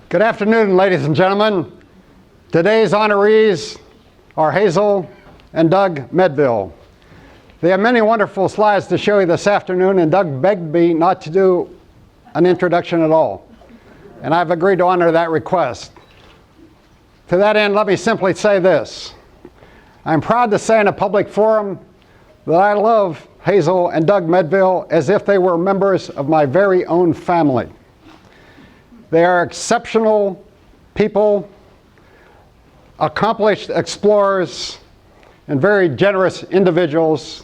Good afternoon, ladies and gentlemen. Today's honorees are Hazel and Doug Medville. They have many wonderful slides to show you this afternoon, and Doug begged me not to do an introduction at all. And I've agreed to honor that request. To that end, let me simply say this. I'm proud to say in a public forum that I love Hazel and Doug Medville as if they were members of my very own family. They are exceptional people, accomplished explorers, and very generous individuals.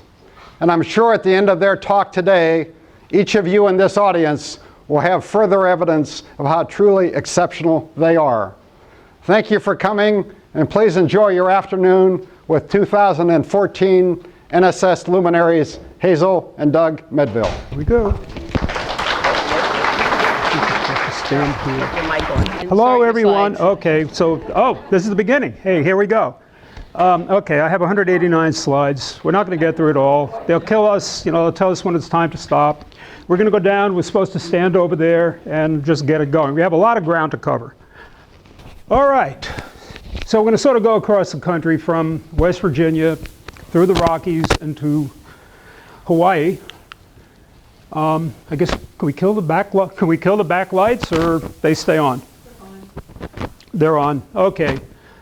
And I'm sure at the end of their talk today, each of you in this audience will have further evidence of how truly exceptional they are. Thank you for coming, and please enjoy your afternoon with 2014 NSS luminaries Hazel and Doug Medville. Here we go. Hello, everyone. Okay, so, this is the beginning. Hey, here we go. Okay, I have 189 slides. We're not going to get through it all. They'll kill us, they'll tell us when it's time to stop. We're going to go down. We're supposed to stand over there and just get it going. We have a lot of ground to cover. All right, so we're going to sort of go across the country from West Virginia through the Rockies into Hawaii. I guess, can we kill the backlights, or they stay on? They're on. Okay.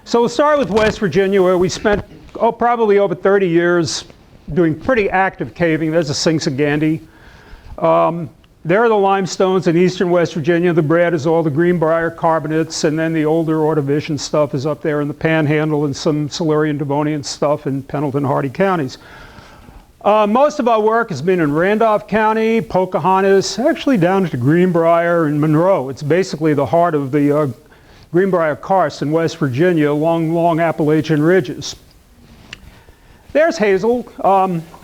So we'll start with West Virginia, where we spent probably over 30 years doing pretty active caving. There's a Singsagandi. There are the limestones in eastern West Virginia. The bread is all the Greenbrier carbonates, and then the older Ordovician stuff is up there in the Panhandle, and some Silurian Devonian stuff in Pendleton, Hardy counties. Most of our work has been in Randolph County, Pocahontas, actually down to Greenbrier and Monroe. It's basically the heart of the Greenbrier karst in West Virginia, along long Appalachian ridges. There's Hazel,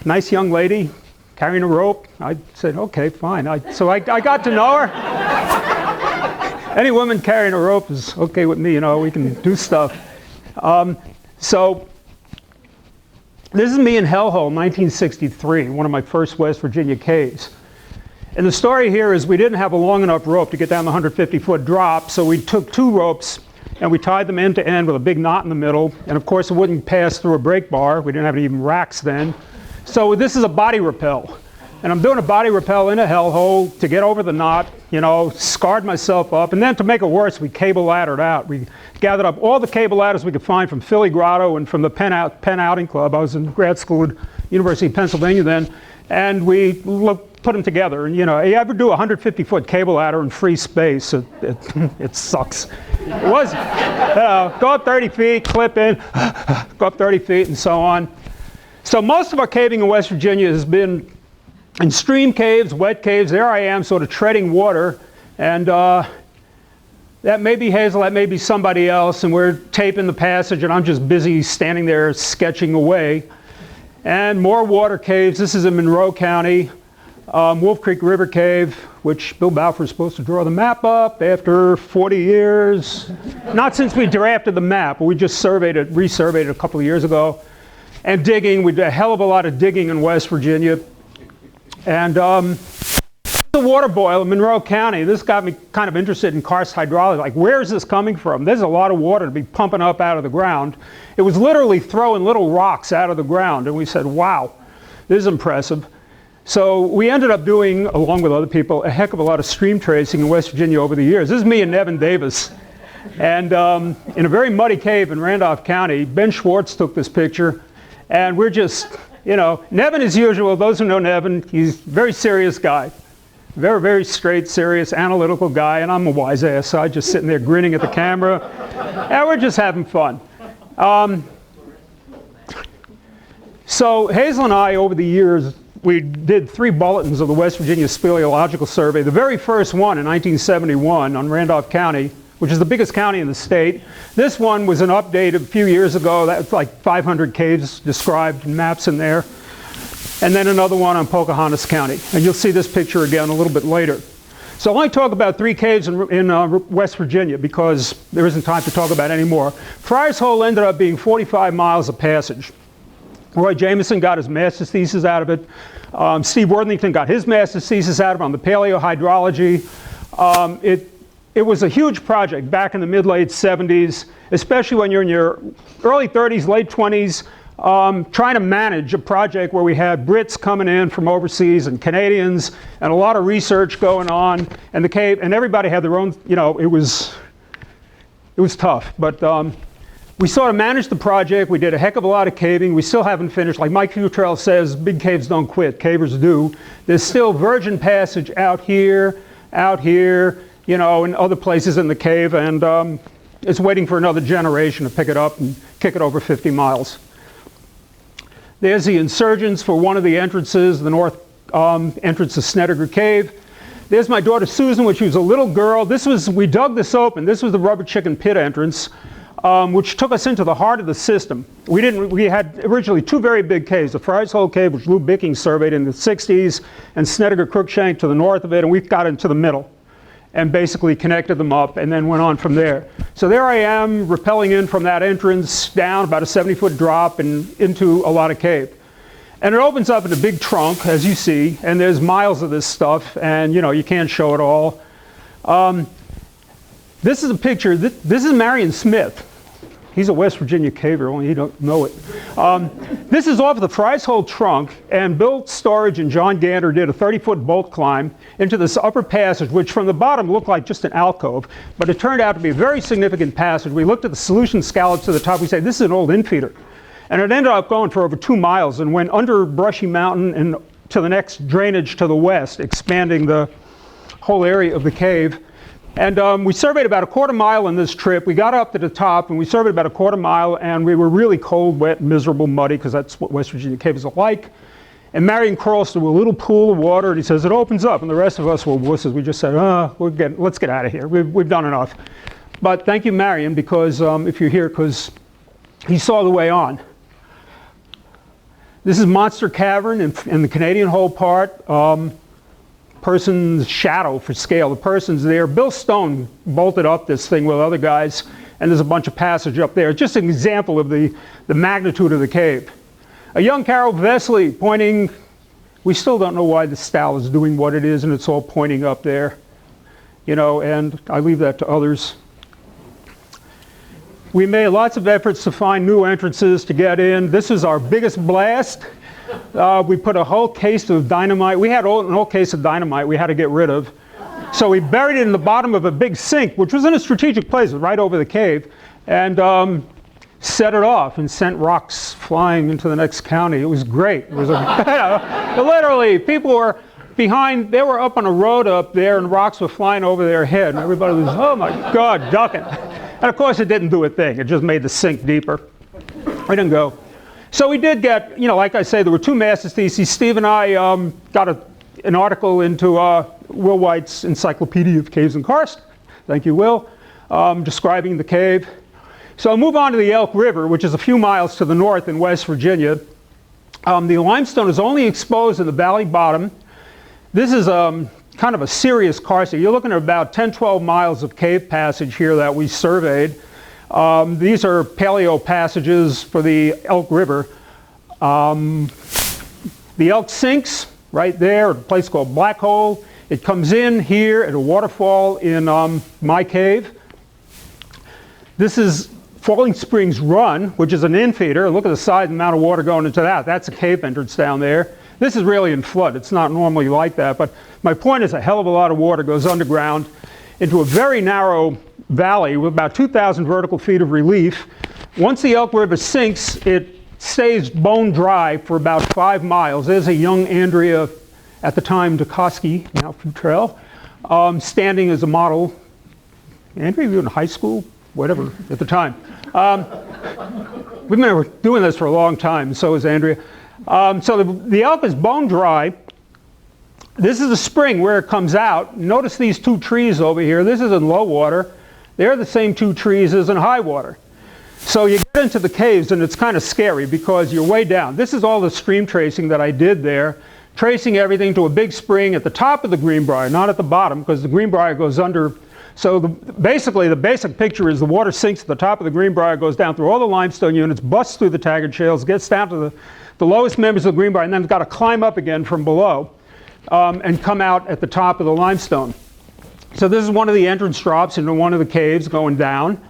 nice young lady, carrying a rope. I said, okay, fine. So I got to know her. Any woman carrying a rope is okay with me, we can do stuff. So this is me in Hellhole, 1963, one of my first West Virginia caves. And the story here is we didn't have a long enough rope to get down the 150-foot drop, so we took two ropes and we tied them end to end with a big knot in the middle. And of course, it wouldn't pass through a brake bar. We didn't have any even racks then. So this is a body rappel. And I'm doing a body rappel in a hellhole to get over the knot, scarred myself up. And then to make it worse, we cable laddered out. We gathered up all the cable ladders we could find from Philly Grotto and from the Penn Outing Club. I was in grad school at University of Pennsylvania then. And we put them together. And you ever do a 150-foot cable ladder in free space, it sucks. It was, go up 30 feet, clip in, go up 30 feet, and so on. So most of our caving in West Virginia has been in stream caves, wet caves. There I am, sort of treading water. And that may be Hazel, that may be somebody else. And we're taping the passage, and I'm just busy standing there sketching away. And more water caves. This is in Monroe County. Wolf Creek River Cave, which Bill Balfour is supposed to draw the map up after 40 years. Not since we drafted the map, but we just resurveyed it a couple of years ago. And digging, we did a hell of a lot of digging in West Virginia. And the water boil in Monroe County, this got me kind of interested in karst hydrology. Like, where is this coming from? There's a lot of water to be pumping up out of the ground. It was literally throwing little rocks out of the ground. And we said, wow, this is impressive. So we ended up doing, along with other people, a heck of a lot of stream tracing in West Virginia over the years. This is me and Nevin Davis. And in a very muddy cave in Randolph County, Ben Schwartz took this picture. And we're just, Nevin as usual, those who know Nevin, he's a very serious guy. Very, very straight, serious, analytical guy. And I'm a wise ass, so I'm just sitting there grinning at the camera. And we're just having fun. So Hazel and I, over the years, we did 3 bulletins of the West Virginia Speleological Survey. The very first one in 1971 on Randolph County, which is the biggest county in the state. This one was an update a few years ago. That's like 500 caves described and maps in there. And then another one on Pocahontas County. And you'll see this picture again a little bit later. So I'll only talk about 3 caves in West Virginia because there isn't time to talk about any more. Friars Hole ended up being 45 miles of passage. Roy Jameson got his master's thesis out of it. Steve Worthington got his master's thesis out of it on the paleohydrology. it was a huge project back in the mid-late 70s, especially when you're in your early 30s, late 20s, trying to manage a project where we had Brits coming in from overseas and Canadians and a lot of research going on, and the cave, and everybody had their own, you know, it was tough. But we sort of managed the project. We did a heck of a lot of caving. We still haven't finished. Like Mike Futrell says, big caves don't quit. Cavers do. There's still virgin passage out here, you know, and other places in the cave, and it's waiting for another generation to pick it up and kick it over 50 miles. There's the insurgents for one of the entrances, the north entrance of Snedeker Cave. There's my daughter Susan when she was a little girl. We dug this open. This was the Rubber Chicken Pit entrance, which took us into the heart of the system. We had originally two very big caves, the Friars Hole cave, which Lou Bicking surveyed in the 60s, and Snedeker Crookshank to the north of it, and we got into the middle and basically connected them up and then went on from there. So there I am rappelling in from that entrance down about a 70-foot drop and into a lot of cave. And it opens up in a big trunk, as you see, and there's miles of this stuff, and you know, you can't show it all. This is a picture, this is Marion Smith. He's a West Virginia caver, only you don't know it. This is off the Friars Hole trunk, and Bill Storage and John Gander did a 30-foot bolt climb into this upper passage, which from the bottom looked like just an alcove, but it turned out to be a very significant passage. We looked at the solution scallops to the top. We said, this is an old infeeder. And it ended up going for over 2 miles and went under Brushy Mountain and to the next drainage to the west, expanding the whole area of the cave. And we surveyed about a 1/4 mile on this trip. We got up to the top and we surveyed about a 1/4 mile, and we were really cold, wet, miserable, muddy, because that's what West Virginia caves are like. And Marion crawls through a little pool of water, and he says, it opens up. And the rest of us were wusses. We just said, let's get out of here. We've done enough. But thank you, Marion, because if you're here, because he saw the way on. This is Monster Cavern in the Canadian Hole part. Person's shadow for scale. The person's there. Bill Stone bolted up this thing with other guys, and there's a bunch of passage up there. It's just an example of the magnitude of the cave. A young Carol Vesley pointing. We still don't know why the style is doing what it is, and it's all pointing up there. You know, and I leave that to others. We made lots of efforts to find new entrances to get in. This is our biggest blast. We put a whole case of dynamite. We had an whole case of dynamite we had to get rid of. So we buried it in the bottom of a big sink, which was in a strategic place right over the cave, and set it off and sent rocks flying into the next county. It was great. It was literally, people were behind, they were up on a road up there, and rocks were flying over their head, and everybody was, oh my God, ducking. And of course it didn't do a thing. It just made the sink deeper. We didn't go. So we did get, you know, like I say, there were 2 master's theses. Steve and I got an article into Will White's Encyclopedia of Caves and Karst. Thank you, Will, describing the cave. So I'll move on to the Elk River, which is a few miles to the north in West Virginia. The limestone is only exposed in the valley bottom. This is kind of a serious karst. You're looking at about 10, 12 miles of cave passage here that we surveyed. These are paleo passages for the Elk River. The Elk sinks right there at a place called Black Hole. It comes in here at a waterfall in my cave. This is Falling Springs Run, which is an infeeder. Look at the size and amount of water going into that. That's a cave entrance down there. This is really in flood. It's not normally like that, but my point is a hell of a lot of water goes underground into a very narrow valley with about 2,000 vertical feet of relief. Once the Elk River sinks, it stays bone dry for about 5 miles. There's a young Andrea, at the time Dukoski, now Futrell, standing as a model. Andrea, you were in high school? Whatever, at the time. We've been doing this for a long time, so is Andrea. So the elk is bone dry. This is the spring where it comes out. Notice these 2 trees over here. This is in low water. They're the same 2 trees as in high water. So you get into the caves and it's kind of scary because you're way down. This is all the stream tracing that I did there, tracing everything to a big spring at the top of the Greenbrier, not at the bottom, because the Greenbrier goes under. So basically the basic picture is the water sinks at the top of the Greenbrier, goes down through all the limestone units, busts through the Taggart Shales, gets down to the lowest members of the Greenbrier, and then it's got to climb up again from below and come out at the top of the limestone. So this is one of the entrance drops into one of the caves going down.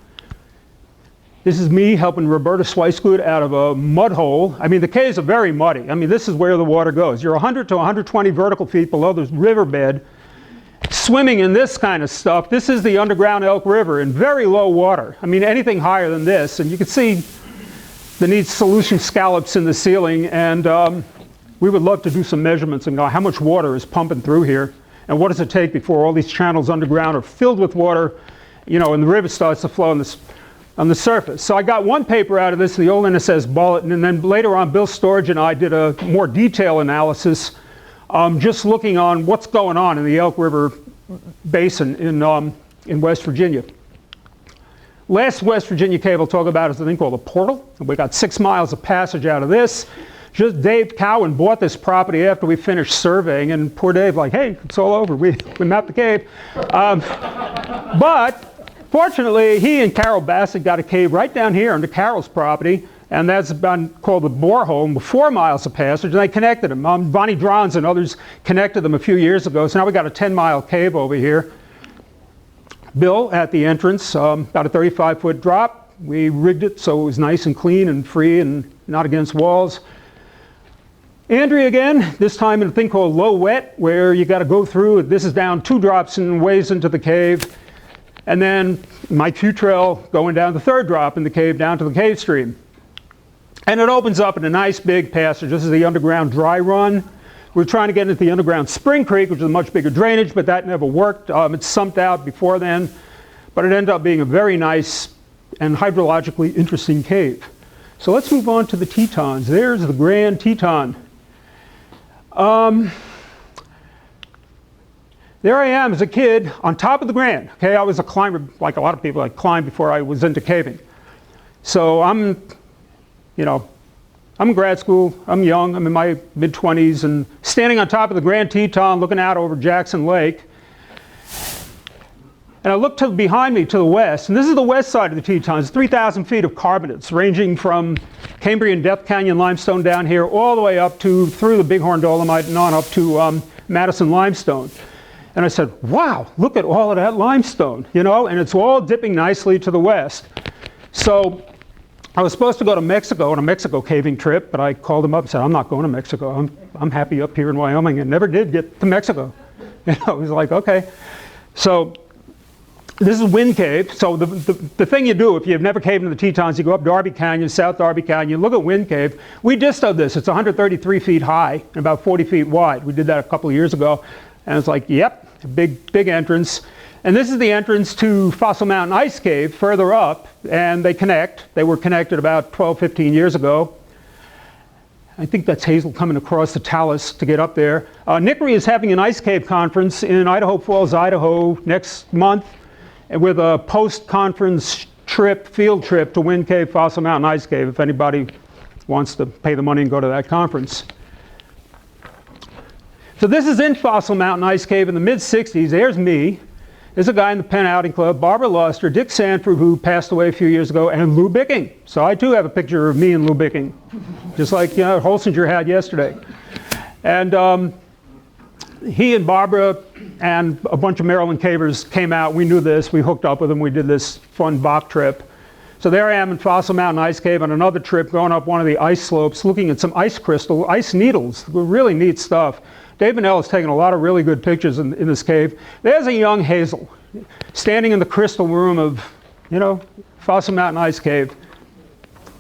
This is me helping Roberta Swicegood out of a mud hole. I mean, the caves are very muddy. I mean, this is where the water goes. You're 100 to 120 vertical feet below the riverbed, swimming in this kind of stuff. This is the underground Elk River in very low water. I mean, anything higher than this, and you can see the neat solution scallops in the ceiling, and we would love to do some measurements and go, how much water is pumping through here, and what does it take before all these channels underground are filled with water, you know, and the river starts to flow on the surface. So I got one paper out of this, the old NSS Bulletin, and then later on Bill Storage and I did a more detailed analysis, just looking on what's going on in the Elk River Basin in West Virginia. Last West Virginia cave I'll talk about is a thing called a portal. We got 6 miles of passage out of this. Just Dave Cowan bought this property after we finished surveying, and poor Dave like, hey, it's all over. We mapped the cave. But fortunately, he and Carol Bassett got a cave right down here under Carol's property, and that's been called the borehole with 4 miles of passage, and they connected them. Bonnie Drons and others connected them a few years ago, so now we got a 10-mile cave over here. Bill at the entrance, about a 35-foot drop. We rigged it so it was nice and clean and free and not against walls. Andrea again, this time in a thing called low wet, where you got to go through. This is down 2 drops and ways into the cave. And then my Q-trail going down the 3rd drop in the cave down to the cave stream. And it opens up in a nice big passage. This is the underground dry run. We're trying to get into the underground Spring Creek, which is a much bigger drainage, but that never worked. It sumped out before then. But it ended up being a very nice and hydrologically interesting cave. So let's move on to the Tetons. There's the Grand Teton. There I am as a kid on top of the Grand. Okay, I was a climber, like a lot of people. I climbed before I was into caving. So I'm in grad school. I'm young. I'm in my mid-20s, and standing on top of the Grand Teton, looking out over Jackson Lake. And I look behind me to the west, and this is the west side of the Tetons. 3,000 feet of carbonates, ranging from Cambrian Death Canyon limestone down here, all the way up to through the Bighorn Dolomite and on up to Madison limestone. And I said, wow, look at all of that limestone, you know, and it's all dipping nicely to the west. So I was supposed to go to Mexico on a Mexico caving trip, but I called him up and said, I'm not going to Mexico. I'm happy up here in Wyoming, and never did get to Mexico. You know, it was like, okay. So this is Wind Cave. So the thing you do if you've never caved in the Tetons, you go up Darby Canyon, South Darby Canyon, look at Wind Cave. We distoed this. It's 133 feet high and about 40 feet wide. We did that a couple of years ago. And it's like, yep, a big entrance. And this is the entrance to Fossil Mountain Ice Cave further up, and they connect. They were connected about 12, 15 years ago. I think that's Hazel coming across the talus to get up there. Nickery is having an ice cave conference in Idaho Falls, Idaho next month, and with a post-conference trip, field trip to Wind Cave, Fossil Mountain Ice Cave, if anybody wants to pay the money and go to that conference. So this is in Fossil Mountain Ice Cave in the mid-60s. There's me. There's a guy in the Penn Outing Club, Barbara Luster, Dick Sanford, who passed away a few years ago, and Lou Bicking. So I too have a picture of me and Lou Bicking, just like Holsinger had yesterday. And he and Barbara and a bunch of Maryland cavers came out. We knew this. We hooked up with them. We did this fun Bach trip. So there I am in Fossil Mountain Ice Cave on another trip, going up one of the ice slopes, looking at some ice crystal, ice needles, really neat stuff. Dave Bonnell has taken a lot of really good pictures in this cave. There's a young Hazel standing in the crystal room of, Fossil Mountain Ice Cave.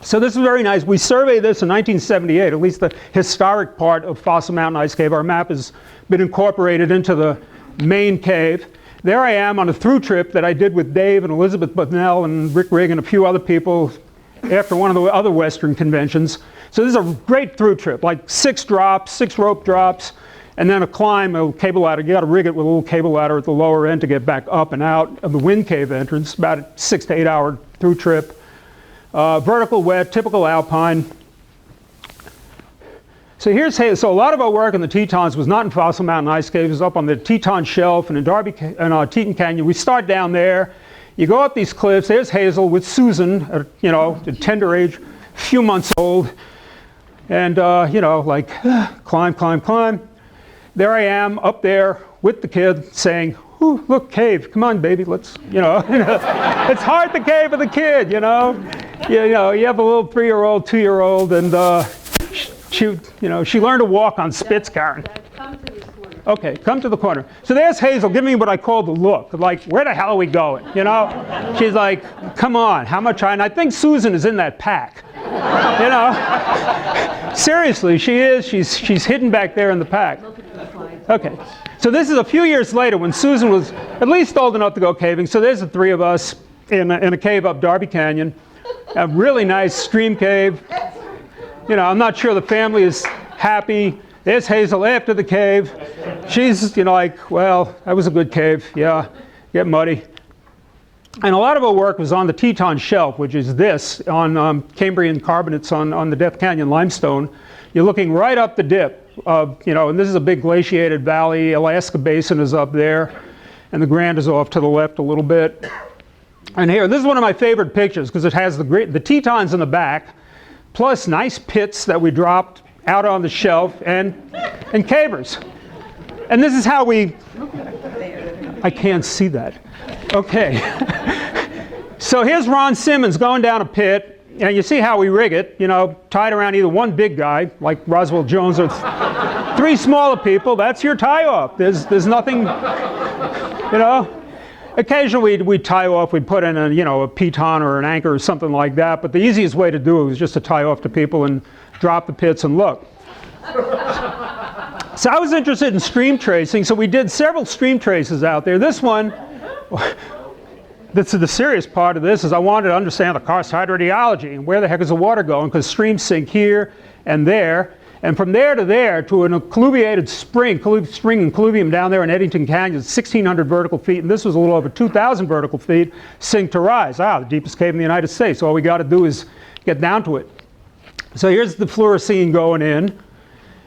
So this is very nice. We surveyed this in 1978, at least the historic part of Fossil Mountain Ice Cave. Our map has been incorporated into the main cave. There I am on a through trip that I did with Dave and Elizabeth Bonnell and Rick Rigg and a few other people after one of the other Western conventions. So this is a great through trip, like 6 drops, 6 rope drops, and then a climb, a cable ladder. You got to rig it with a little cable ladder at the lower end to get back up and out of the Wind Cave entrance, about a 6 to 8 hour through trip. Vertical wet, typical alpine. So here's Hazel. So a lot of our work in the Tetons was not in Fossil Mountain Ice Cave. It was up on the Teton Shelf and in Teton Canyon. We start down there. You go up these cliffs. There's Hazel with Susan, a tender age, few months old. And, climb, climb, climb. There I am up there with the kid saying, Whew, look, cave, come on, baby, let's, it's hard to cave with a kid, you have a little 3-year-old, 2-year-old, and she learned to walk on spits, Karen. Okay, come to the corner. So there's Hazel giving me what I call the look, like, where the hell are we going, She's like, come on, how much and I think Susan is in that pack, Seriously, she is, she's hidden back there in the pack. Okay, so this is a few years later when Susan was at least old enough to go caving. So there's the three of us in a cave up Darby Canyon, a really nice stream cave. I'm not sure the family is happy. There's Hazel after the cave. She's, like, well, that was a good cave. Yeah, get muddy. And a lot of our work was on the Teton Shelf, which is this, on Cambrian carbonates on the Death Canyon limestone. You're looking right up the dip. And this is a big glaciated valley. Alaska Basin is up there, and the Grand is off to the left a little bit. And here, this is one of my favorite pictures because it has the Tetons in the back, plus nice pits that we dropped out on the shelf, and cavers. And this is how I can't see that. Okay. So here's Ron Simmons going down a pit. And you see how we rig it, tied around either one big guy, like Roswell Jones, or 3 smaller people. That's your tie-off. There's nothing, Occasionally we'd tie off, we'd put in a piton or an anchor or something like that. But the easiest way to do it was just to tie off to people and drop the pits and look. So I was interested in stream tracing, so we did several stream traces out there. This one, the serious part of this is I wanted to understand the karst hydrogeology and where the heck is the water going, because streams sink here and there, and from there to there to an colluviated spring and colluvium down there in Eddington Canyon, 1,600 vertical feet, and this was a little over 2,000 vertical feet, sink to rise. The deepest cave in the United States. All we got to do is get down to it. So here's the fluorescein going in,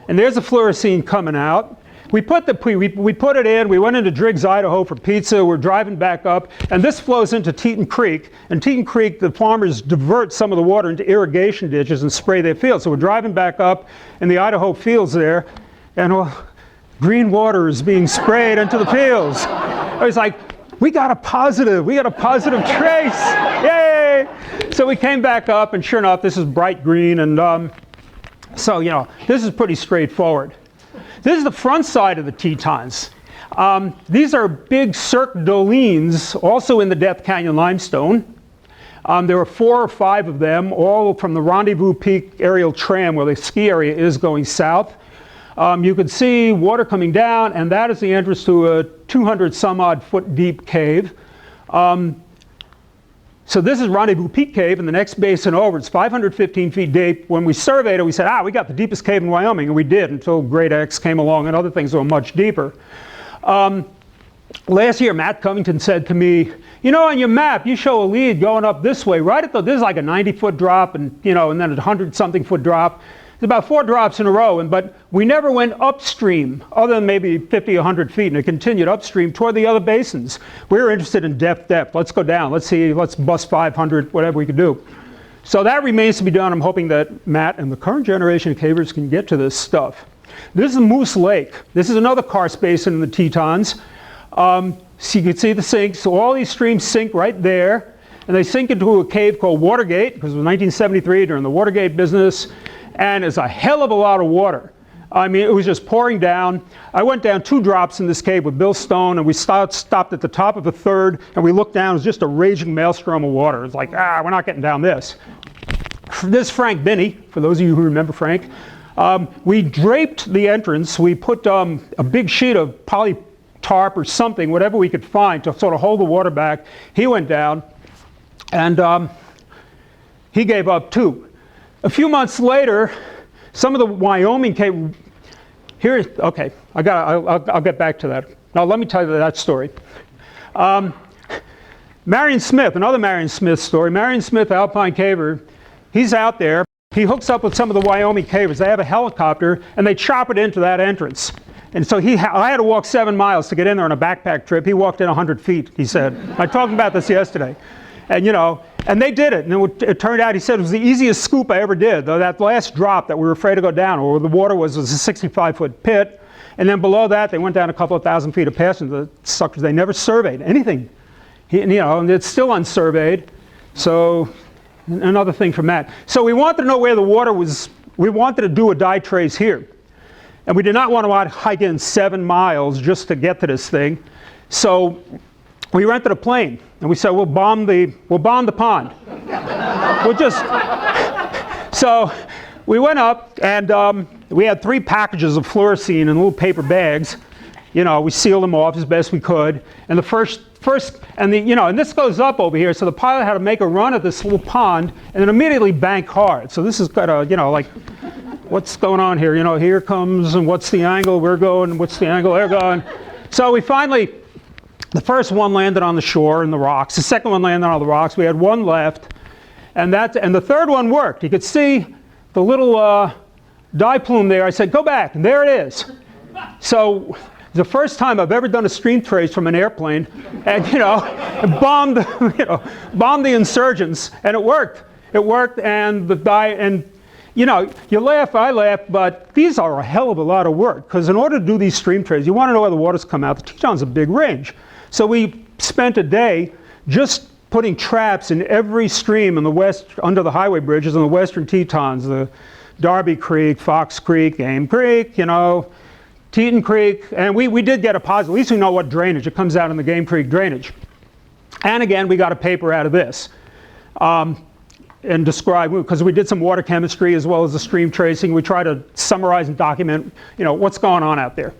and there's the fluorescein coming out. We put it in, we went into Driggs, Idaho for pizza, we're driving back up, and this flows into Teton Creek. And Teton Creek, the farmers divert some of the water into irrigation ditches and spray their fields. So we're driving back up in the Idaho fields there, and green water is being sprayed into the fields. I was like, we got a positive trace, yay! So we came back up, and sure enough, this is bright green, and so, this is pretty straightforward. This is the front side of the Tetons. These are big cirque dolines, also in the Death Canyon limestone. There are 4 or 5 of them, all from the Rendezvous Peak aerial tram, where the ski area is going south. You can see water coming down, and that is the entrance to a 200 some odd foot deep cave. So this is Rendezvous Peak Cave, and the next basin over, it's 515 feet deep. When we surveyed it, we said, we got the deepest cave in Wyoming, and we did, until Great X came along and other things that were much deeper. Last year, Matt Covington said to me, on your map, you show a lead going up this way, right this is like a 90-foot drop, and then a 100-something foot drop. It's about 4 drops in a row, but we never went upstream, other than maybe 50, 100 feet, and it continued upstream toward the other basins. We were interested in depth. Let's go down. Let's bust 500, whatever we could do. So that remains to be done. I'm hoping that Matt and the current generation of cavers can get to this stuff. This is Moose Lake. This is another karst basin in the Tetons. So you can see the sinks. So all these streams sink right there, and they sink into a cave called Watergate, because it was 1973 during the Watergate business. And it's a hell of a lot of water. I mean, it was just pouring down. I went down 2 drops in this cave with Bill Stone, and we stopped at the top of a 3rd, and we looked down. It was just a raging maelstrom of water. It's like, we're not getting down this. This is Frank Binney, for those of you who remember Frank. We draped the entrance. We put a big sheet of poly tarp or something, whatever we could find, to sort of hold the water back. He went down, and he gave up too. A few months later, some of the Wyoming cave, okay, I'll get back to that. Now let me tell you that story. Marion Smith, another Marion Smith story. Marion Smith, alpine caver, he's out there. He hooks up with some of the Wyoming cavers. They have a helicopter, and they chop it into that entrance. And so I had to walk 7 miles to get in there on a backpack trip. He walked in 100 feet, he said. I talked about this yesterday. And and they did it. And it turned out, he said, it was the easiest scoop I ever did. Though that last drop that we were afraid to go down, or the water was a 65-foot pit. And then below that, they went down a couple of thousand feet of passage. The suckers, they never surveyed anything. And it's still unsurveyed. So another thing from that. So we wanted to know where the water was. We wanted to do a dye trace here. And we did not want to hike in 7 miles just to get to this thing. So we rented a plane. And we said, we'll bomb the pond. We'll just... So we went up, and we had 3 packages of fluorescein in little paper bags. You know, we sealed them off as best we could. And the first, and this goes up over here. So the pilot had to make a run at this little pond, and then immediately bank hard. So this is kind of, like, what's going on here? Here comes, and what's the angle we're going? What's the angle they're going? So we finally, the first one landed on the shore in the rocks. The second one landed on the rocks. We had 1 left. And the third one worked. You could see the little dye plume there. I said, go back, and there it is. So the first time I've ever done a stream trace from an airplane, and and bombed the insurgents, and it worked. It worked, and the dye, and you laugh, I laugh, but these are a hell of a lot of work, because in order to do these stream traces, you want to know where the water's come out. The Tetons a big range. So we spent a day just putting traps in every stream in the west, under the highway bridges in the western Tetons, the Darby Creek, Fox Creek, Game Creek, Teton Creek, and we did get a positive. At least we know what drainage. It comes out in the Game Creek drainage. And again, we got a paper out of this. And describe, because we did some water chemistry as well as the stream tracing. We try to summarize and document, what's going on out there.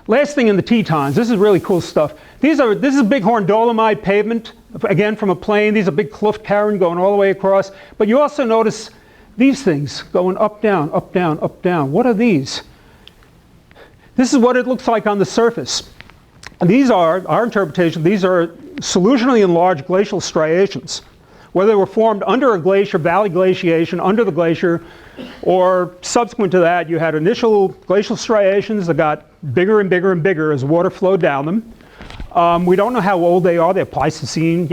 Last thing in the Tetons, this is really cool stuff. This is bighorn dolomite pavement, again from a plane. These are big cliff cairn going all the way across. But you also notice these things going up, down, up, down, up, down. What are these? This is what it looks like on the surface. And these are, our interpretation, these are solutionally enlarged glacial striations. Whether they were formed under a glacier, valley glaciation, under the glacier, or subsequent to that, you had initial glacial striations that got bigger and bigger and bigger as water flowed down them. We don't know how old they are. They're Pleistocene,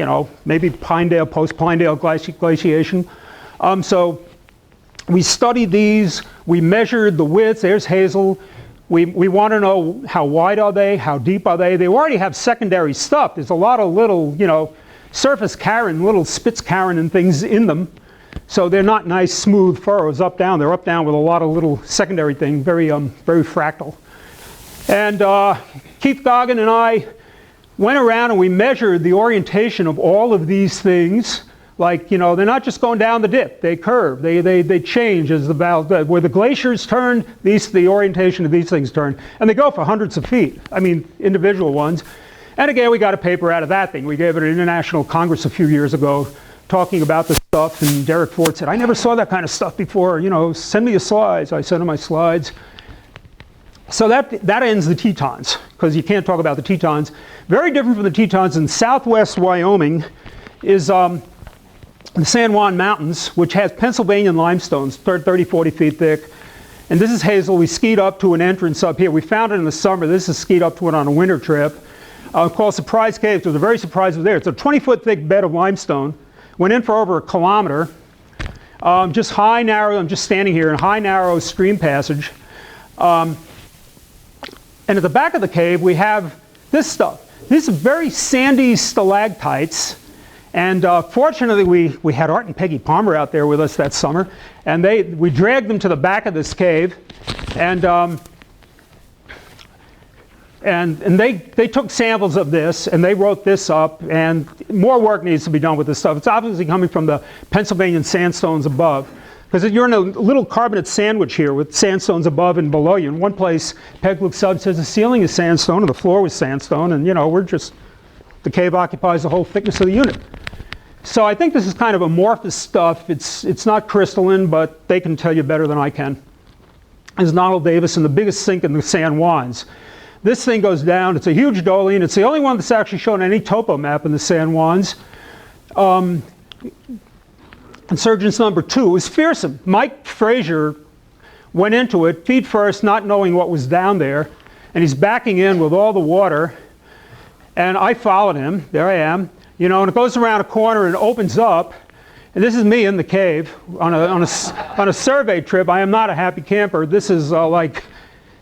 maybe Pinedale, post-Pinedale glaciation. So we studied these. We measured the widths. There's Hazel. We want to know how wide are they, how deep are they. They already have secondary stuff. There's a lot of little, surface carron, little spitz carron and things in them. So they're not nice, smooth furrows up, down. They're up, down with a lot of little secondary things, very fractal. And Keith Goggin and I went around and we measured the orientation of all of these things. Like, they're not just going down the dip. They curve. They change as where the glaciers turn, the orientation of these things turn. And they go for hundreds of feet. I mean, individual ones. And again, we got a paper out of that thing. We gave it an international congress a few years ago talking about this stuff. And Derek Ford said, I never saw that kind of stuff before. Send me your slides. I sent him my slides. So that ends the Tetons, because you can't talk about the Tetons. Very different from the Tetons in southwest Wyoming is the San Juan Mountains, which has Pennsylvania limestones, 30, 40 feet thick. And this is Hazel. We skied up to an entrance up here. We found it in the summer. This is skied up to it on a winter trip. Called Surprise Caves. It was a very surprise it was there. It's a 20-foot thick bed of limestone. Went in for over a kilometer. Just high, narrow, I'm just standing here in high, narrow stream passage. And at the back of the cave, we have this stuff. These are very sandy stalactites. And fortunately, we had Art and Peggy Palmer out there with us that summer. And we dragged them to the back of this cave. And they took samples of this, and they wrote this up, and more work needs to be done with this stuff. It's obviously coming from the Pennsylvania sandstones above, because you're in a little carbonate sandwich here with sandstones above and below you. In one place, Peg looks up and says the ceiling is sandstone and the floor was sandstone, and the cave occupies the whole thickness of the unit. So I think this is kind of amorphous stuff. It's not crystalline, but they can tell you better than I can. There's Donald Davis and the biggest sink in the San Juans. This thing goes down. It's a huge doline. It's the only one that's actually shown any topo map in the San Juans. Insurgents number 2 is fearsome. Mike Frazier went into it feet first, not knowing what was down there, and he's backing in with all the water. And I followed him. There I am. And it goes around a corner and opens up. And this is me in the cave on a survey trip. I am not a happy camper. This is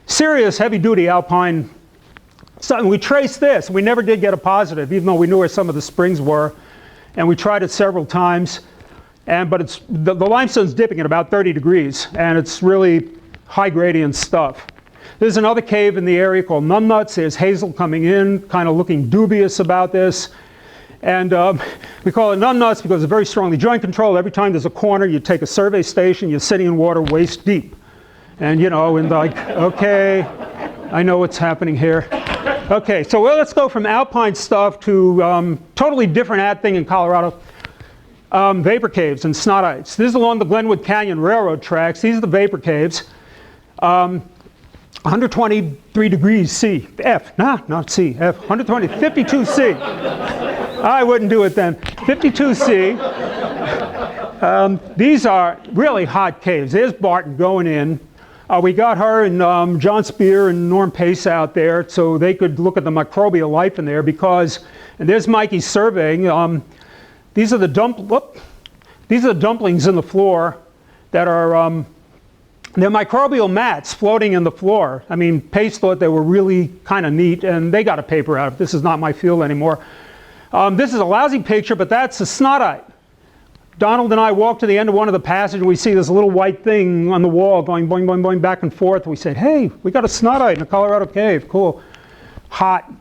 serious heavy-duty alpine. So we traced this. We never did get a positive, even though we knew where some of the springs were. And we tried it several times. But it's, the limestone's dipping at about 30 degrees, and it's really high gradient stuff. There's another cave in the area called Numbnuts. There's Hazel coming in, kind of looking dubious about this. And we call it Numbnuts because it's very strongly joint controlled. Every time there's a corner, you take a survey station, you're sitting in water waist deep. And you know, and like, okay, I know what's happening here. Okay, so well, let's go from alpine stuff to totally different thing in Colorado. Vapor caves and snotites. This is along the Glenwood Canyon Railroad tracks. These are the vapor caves. 123 degrees C, F, not C, F, 120, 52 C. I wouldn't do it then. 52 C. These are really hot caves. There's Barton going in. We got her and John Spear and Norm Pace out there so they could look at the microbial life in there because, and there's Mikey's surveying. These are the dumplings in the floor that are, they're microbial mats floating in the floor. I mean, Pace thought they were really kind of neat, and they got a paper out of it. This is not my field anymore. This is a lousy picture, but that's a snotite. Donald and I walked to the end of one of the passages, and we see this little white thing on the wall going boing, boing, boing, back and forth. We said, hey, we got a snotite in a Colorado cave. Cool. Hot.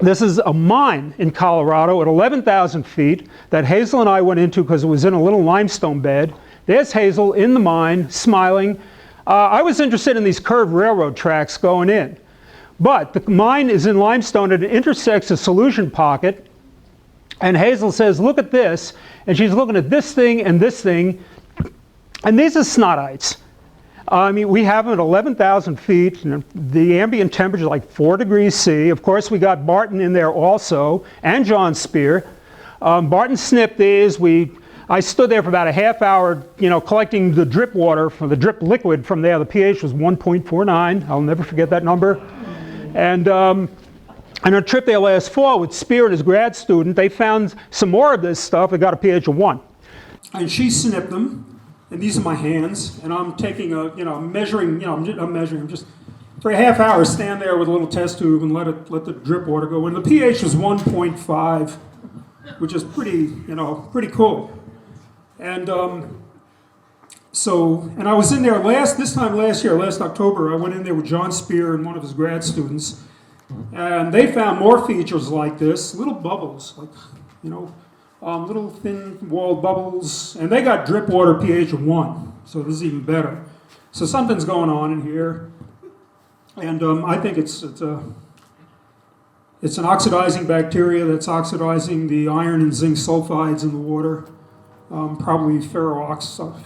This is a mine in Colorado at 11,000 feet that Hazel and I went into because it was in a little limestone bed. There's Hazel in the mine, smiling. I was interested in these curved railroad tracks going in. But the mine is in limestone and it intersects a solution pocket. And Hazel says, look at this. And she's looking at this thing and this thing. And these are snotites. I mean, we have them at 11,000 feet. And the ambient temperature is like 4 degrees C. Of course, we got Barton in there also, and John Spear. Barton snipped these. I stood there for about a half hour, you know, collecting the drip water, from the drip liquid from there. The pH was 1.49. I'll never forget that number. And on a trip there last fall with Spear and his grad student, they found some more of this stuff. They got a pH of 1. And she snipped them. And these are my hands, and I'm taking a, you know, measuring, you know, I'm measuring, just for a half hour, stand there with a little test tube and let the drip water go in. The pH is 1.5, which is pretty, you know, pretty cool. And and I was in there last October, I went in there with John Spear and one of his grad students, and they found more features like this, little bubbles, like, you know, little thin-walled bubbles, and they got drip water pH of 1, so this is even better. So something's going on in here, and I think it's an oxidizing bacteria that's oxidizing the iron and zinc sulfides in the water, probably Thiobacillus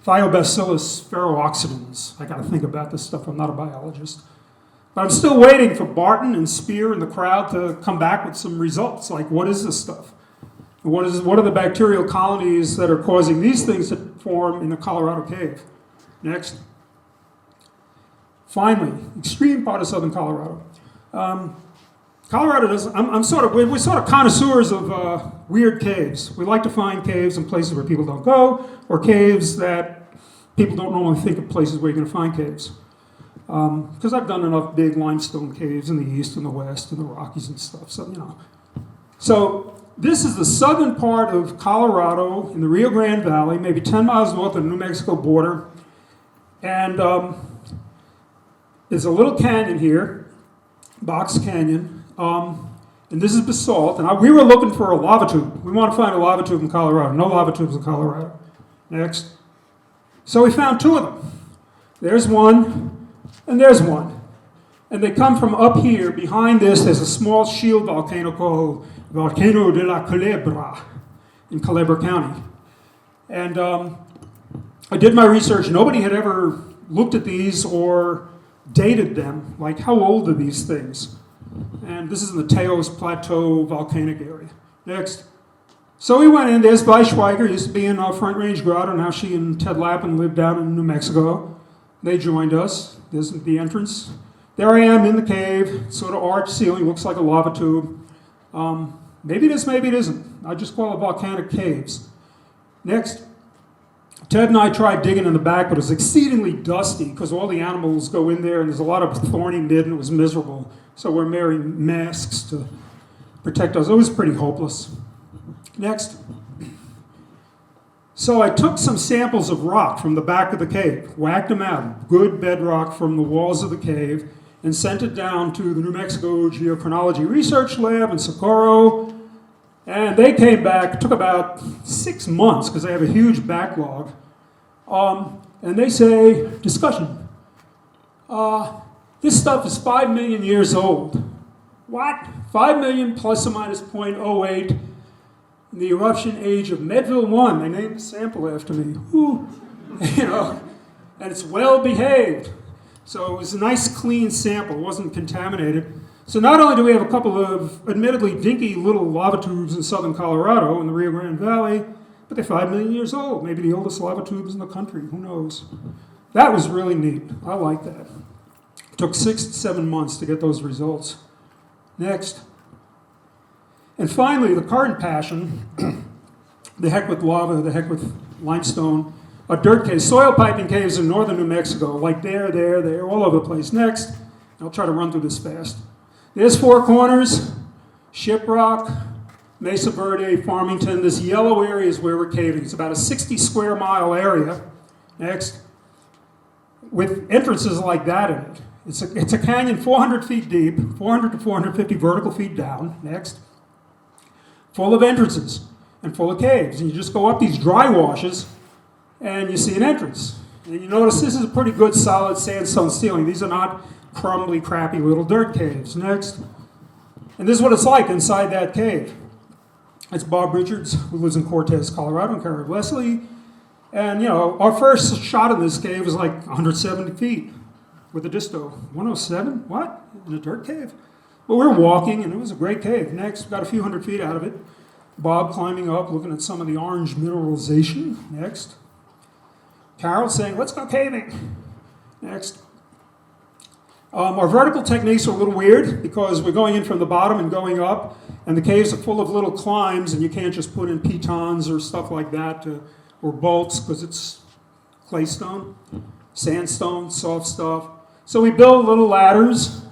ferrooxidans. I got to think about this stuff. I'm not a biologist. But I'm still waiting for Barton and Spear and the crowd to come back with some results. Like, what is this stuff? What are the bacterial colonies that are causing these things to form in the Colorado cave? Next. Finally, extreme part of southern Colorado. Colorado doesn't, we're sort of connoisseurs of weird caves. We like to find caves in places where people don't go, or caves that people don't normally think of places where you're going to find caves. Because I've done enough big limestone caves in the east and the west and the Rockies and stuff, so, you know. So this is the southern part of Colorado in the Rio Grande Valley, maybe 10 miles north of the New Mexico border. And there's a little canyon here, Box Canyon, and this is basalt. And we were looking for a lava tube. We want to find a lava tube in Colorado. No lava tubes in Colorado. Next. So we found 2 of them. There's one. And there's one. And they come from up here. Behind this, there's a small shield volcano called Volcano de la Culebra in Culebra County. And I did my research. Nobody had ever looked at these or dated them. Like, how old are these things? And this is in the Teos Plateau volcanic area. Next. So we went in. There's Vi Schweiger, used to be in Front Range Grotto. Now she and Ted Lappin live down in New Mexico. They joined us. This is the entrance. There I am in the cave, sort of arched ceiling, looks like a lava tube. Maybe it is, maybe it isn't. I just call it volcanic caves. Next. Ted and I tried digging in the back, but it was exceedingly dusty because all the animals go in there and there's a lot of thorny mid and it was miserable. So we're wearing masks to protect us. It was pretty hopeless. Next. So I took some samples of rock from the back of the cave, whacked them out, good bedrock from the walls of the cave, and sent it down to the New Mexico Geochronology Research Lab in Socorro. And they came back, it took about 6 months because they have a huge backlog. And they say, discussion, this stuff is 5 million years old. What? 5 million plus or minus 0.08 in the eruption age of Medville 1. They named the sample after me. Ooh. You know, and it's well behaved. So it was a nice clean sample, it wasn't contaminated. So not only do we have a couple of admittedly dinky little lava tubes in southern Colorado in the Rio Grande Valley, but they're 5 million years old, maybe the oldest lava tubes in the country, who knows. That was really neat, I like that. It took 6 to 7 months to get those results. Next. And finally, the current passion, the heck with lava, the heck with limestone, a dirt cave, soil piping caves in northern New Mexico, like there, all over the place. Next, I'll try to run through this fast. There's Four Corners, Shiprock, Mesa Verde, Farmington. This yellow area is where we're caving. It's about a 60 square mile area. Next, with entrances like that in it. It's a canyon 400 feet deep, 400 to 450 vertical feet down. Next, full of entrances and full of caves. And you just go up these dry washes and you see an entrance. And you notice this is a pretty good solid sandstone ceiling. These are not crumbly, crappy little dirt caves. Next. And this is what it's like inside that cave. It's Bob Richards, who lives in Cortez, Colorado, and Carrie Leslie. And, you know, our first shot in this cave was like 170 feet with a disto. 107? What? In a dirt cave? Well, we were walking, and it was a great cave. Next, we got a few hundred feet out of it. Bob climbing up, looking at some of the orange mineralization. Next. Carol saying, let's go caving. Next. Our vertical techniques are a little weird because we're going in from the bottom and going up, and the caves are full of little climbs, and you can't just put in pitons or stuff like that, or bolts, because it's claystone, sandstone, soft stuff. So we build little ladders,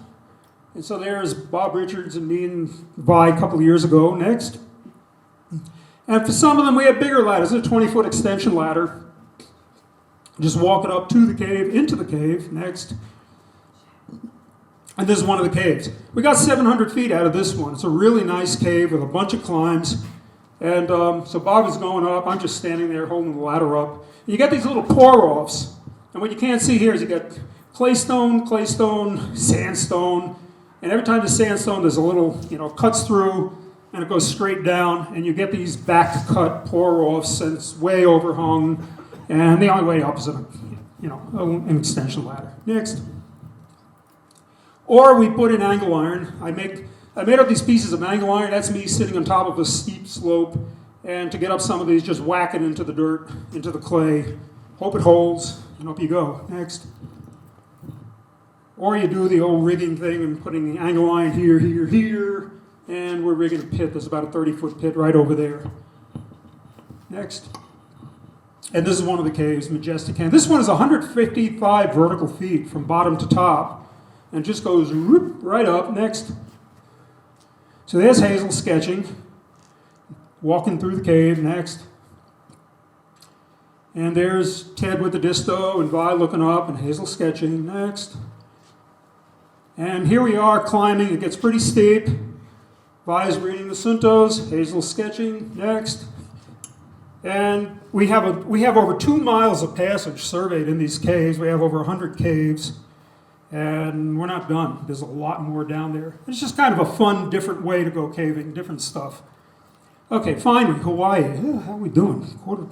and so there's Bob Richards and me and Vi a couple of years ago. Next. And for some of them, we have bigger ladders. There's a 20-foot extension ladder. Just walking up to the cave, into the cave. Next. And this is one of the caves. We got 700 feet out of this one. It's a really nice cave with a bunch of climbs. And so Bob is going up. I'm just standing there holding the ladder up. And you get these little pour-offs. And what you can't see here is you get claystone, sandstone. And every time the sandstone, there's a little, cuts through, and it goes straight down. And you get these back-cut pour-offs, and it's way overhung. And the only way up is an extension ladder. Next. Or we put in angle iron. I made up these pieces of angle iron. That's me sitting on top of a steep slope. And to get up some of these, just whack it into the dirt, into the clay. Hope it holds, and up you go. Next. Or you do the old rigging thing and putting the angle iron here. And we're rigging a pit. There's about a 30-foot pit right over there. Next. And this is one of the caves, Majestic Canyon. This one is 155 vertical feet from bottom to top. And just goes right up. Next. So there's Hazel sketching, walking through the cave. Next. And there's Ted with the disto and Vi looking up and Hazel sketching. Next. And here we are climbing. It gets pretty steep. Vi is reading the Suntos. Hazel sketching. Next. And we have over 2 miles of passage surveyed in these caves. We have over 100 caves. And we're not done. There's a lot more down there. It's just kind of a fun, different way to go caving, different stuff. Okay, finally, Hawaii. How are we doing?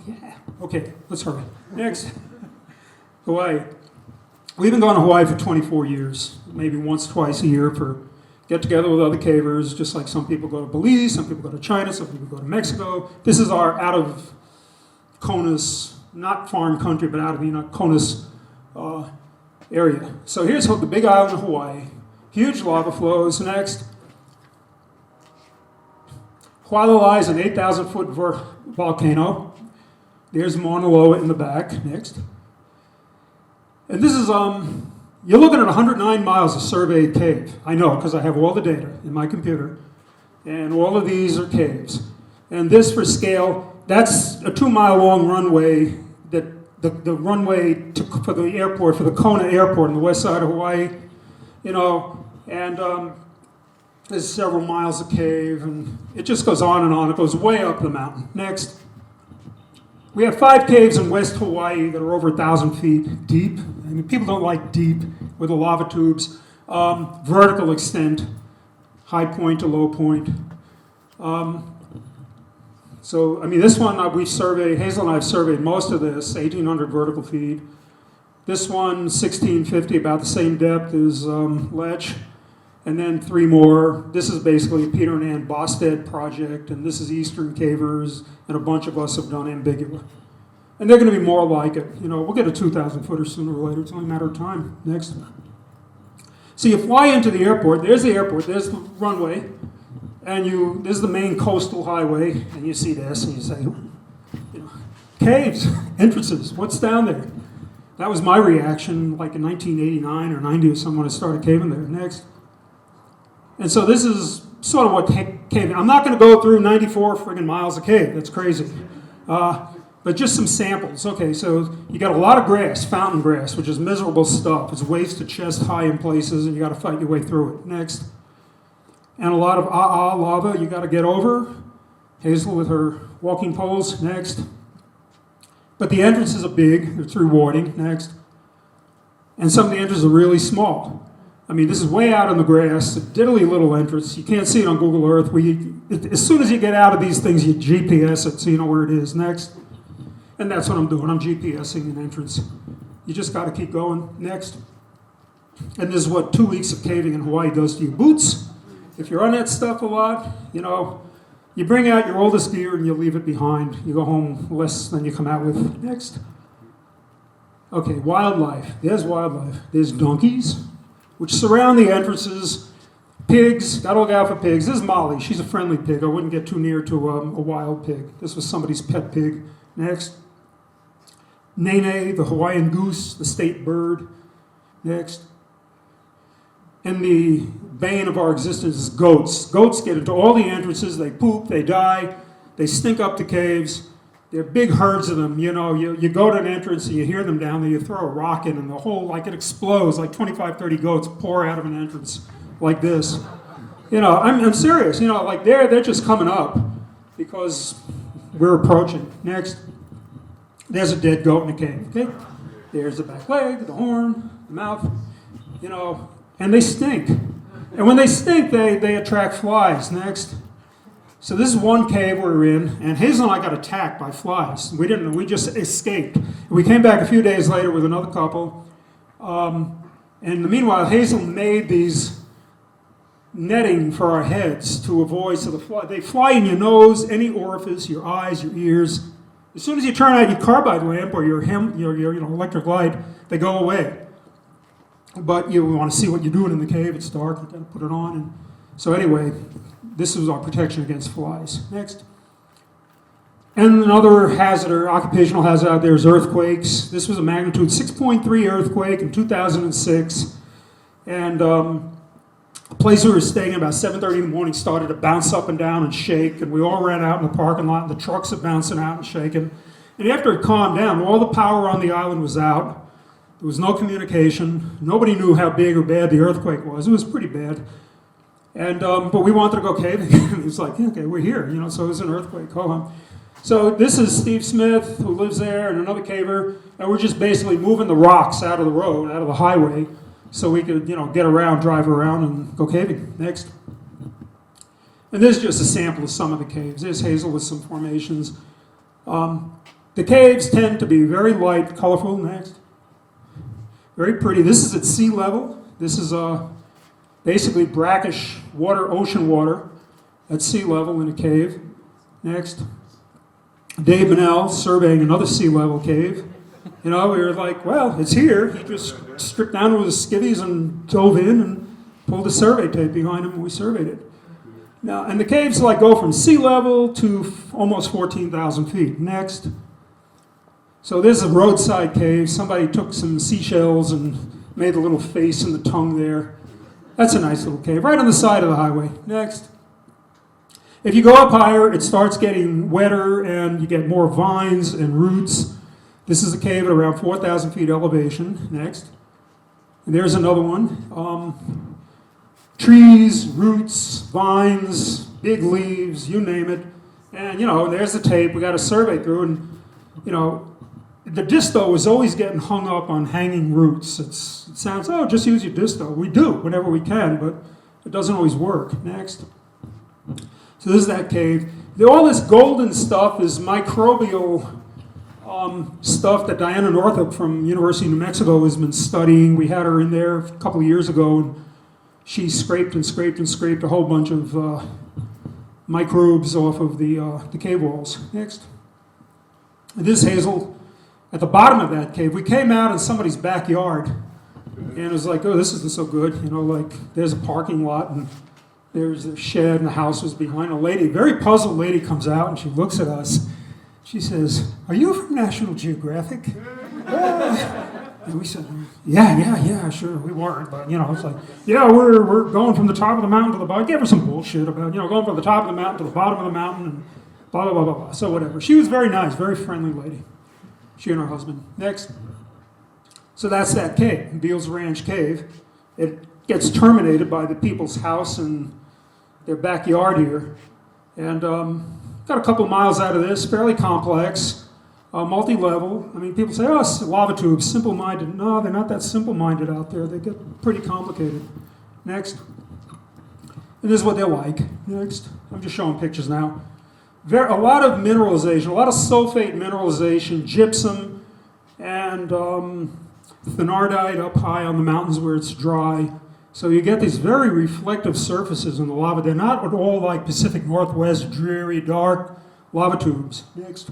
Yeah. Okay, let's hurry. Next. Hawaii. We've been going to Hawaii for 24 years, maybe once, twice a year for get together with other cavers, just like some people go to Belize, some people go to China, some people go to Mexico. This is our out of CONUS, not foreign country, but out of the CONUS area. So here's the big island of Hawaii. Huge lava flows. Next. Huala lies an 8,000-foot volcano. There's Mauna Loa in the back. Next. And this is, you're looking at 109 miles of surveyed cave. I know, because I have all the data in my computer. And all of these are caves. And this, for scale, that's a 2-mile long runway that the runway for the airport, for the Kona airport on the west side of Hawaii, you know, and there's several miles of cave, and it just goes on and on. It goes way up the mountain. Next. We have 5 caves in West Hawaii that are over 1,000 feet deep. I mean, people don't like deep with the lava tubes. Vertical extent, high point to low point. So, I mean, this one we've surveyed, Hazel and I have surveyed most of this, 1,800 vertical feet. This one, 1,650, about the same depth as Lech. And then 3 more. This is basically a Peter and Ann Bosted project, and this is Eastern Cavers, and a bunch of us have done Ambigua. And they're going to be more like it. You know, we'll get a 2,000 footer sooner or later. It's only a matter of time. Next. So you fly into the airport. There's the airport. There's the runway. And this is the main coastal highway. And you see this, and you say, you know, caves, entrances, what's down there? That was my reaction, like in 1989 or 90 or something when I started caving there. Next. And so this is sort of what caving. I'm not going to go through 94 friggin' miles of cave. That's crazy. But just some samples. Okay, so you got a lot of grass, fountain grass, which is miserable stuff. It's waist to chest high in places, and you got to fight your way through it. Next. And a lot of lava you got to get over. Hazel with her walking poles. Next. But the entrances are big. It's rewarding. Next. And some of the entrances are really small. I mean, this is way out in the grass, a diddly little entrance. You can't see it on Google Earth. As soon as you get out of these things, you GPS it so you know where it is. Next. And that's what I'm doing. I'm GPSing an entrance. You just got to keep going. Next. And this is what 2 weeks of caving in Hawaii does to your boots. If you're on that stuff a lot, you know, you bring out your oldest gear and you leave it behind. You go home less than you come out with. Next. Okay, wildlife. There's wildlife. There's donkeys, which surround the entrances. Pigs, gotta look out for pigs. This is Molly. She's a friendly pig. I wouldn't get too near to a wild pig. This was somebody's pet pig. Next. Nene, the Hawaiian goose, the state bird. Next. And the bane of our existence is goats. Goats get into all the entrances. They poop, they die, they stink up the caves. There are big herds of them. You know, you go to an entrance and you hear them down there, you throw a rock in and the whole, like it explodes, like 25, 30 goats pour out of an entrance like this. You know, I'm serious. You know, like they're just coming up because we're approaching. Next. There's a dead goat in a cave. Okay? There's the back leg, the horn, the mouth, you know, and they stink. And when they stink, they attract flies. Next. So this is one cave we're in, and Hazel and I got attacked by flies. We just escaped. We came back a few days later with another couple. And meanwhile, Hazel made these netting for our heads to avoid, so they fly in your nose, any orifice, your eyes, your ears. As soon as you turn out your carbide lamp or your electric light, they go away. But you want to see what you're doing in the cave. It's dark. You got to put it on. And so anyway, this is our protection against flies. Next. And another hazard, or occupational hazard out there is earthquakes. This was a magnitude 6.3 earthquake in 2006. And the place we were staying in about 7:30 in the morning started to bounce up and down and shake. And we all ran out in the parking lot. And the trucks are bouncing out and shaking. And after it calmed down, all the power on the island was out. There was no communication. Nobody knew how big or bad the earthquake was. It was pretty bad. And but we wanted to go caving. It was like, okay, we're here, you know. So it was an earthquake. So this is Steve Smith, who lives there, and another caver, and we're just basically moving the rocks out of the road, out of the highway, so we could, you know, get around, drive around, and go caving. Next. And this is just a sample of some of the caves. There's Hazel with some formations. The caves tend to be very light, colorful. Next. Very pretty. This is at sea level. This is basically brackish water, ocean water, at sea level in a cave. Next. Dave Bonnell surveying another sea level cave. You know, we were like, well, it's here. He just stripped down with his skivvies and dove in and pulled a survey tape behind him, and we surveyed it. Now, and the caves like go from sea level to almost 14,000 feet. Next. So this is a roadside cave. Somebody took some seashells and made a little face and the tongue there. That's a nice little cave, right on the side of the highway. Next. If you go up higher, it starts getting wetter and you get more vines and roots. This is a cave at around 4,000 feet elevation. Next. And there's another one. Trees, roots, vines, big leaves, you name it. And, there's the tape. We got a survey through, and, the disto is always getting hung up on hanging roots. It sounds, just use your disto. We do whenever we can, but it doesn't always work. Next. So this is that cave. All this golden stuff is microbial stuff that Diana Northup from University of New Mexico has been studying. We had her in there a couple of years ago, and she scraped and scraped and scraped a whole bunch of microbes off of the cave walls. Next. And this is Hazel. At the bottom of that cave, we came out in somebody's backyard, and it was like, this isn't so good. There's a parking lot, and there's a shed, and the house was behind. A lady, very puzzled lady, comes out, and she looks at us. She says, "Are you from National Geographic?" And we said, yeah, sure. We weren't, but, it's like, yeah, we're going from the top of the mountain to the bottom. Gave her some bullshit about, going from the top of the mountain to the bottom of the mountain, and blah, blah, blah, blah, blah. So whatever. She was very nice, very friendly lady. She and her husband. Next. So that's that cave, Beals Ranch Cave. It gets terminated by the people's house and their backyard here. And got a couple miles out of this, fairly complex, multi-level. I mean, people say, it's lava tubes, simple-minded. No, they're not that simple-minded out there. They get pretty complicated. Next. And this is what they're like. Next. I'm just showing pictures now. A lot of mineralization, a lot of sulfate mineralization, gypsum, and thenardite up high on the mountains where it's dry. So you get these very reflective surfaces in the lava. They're not at all like Pacific Northwest, dreary, dark lava tubes. Next.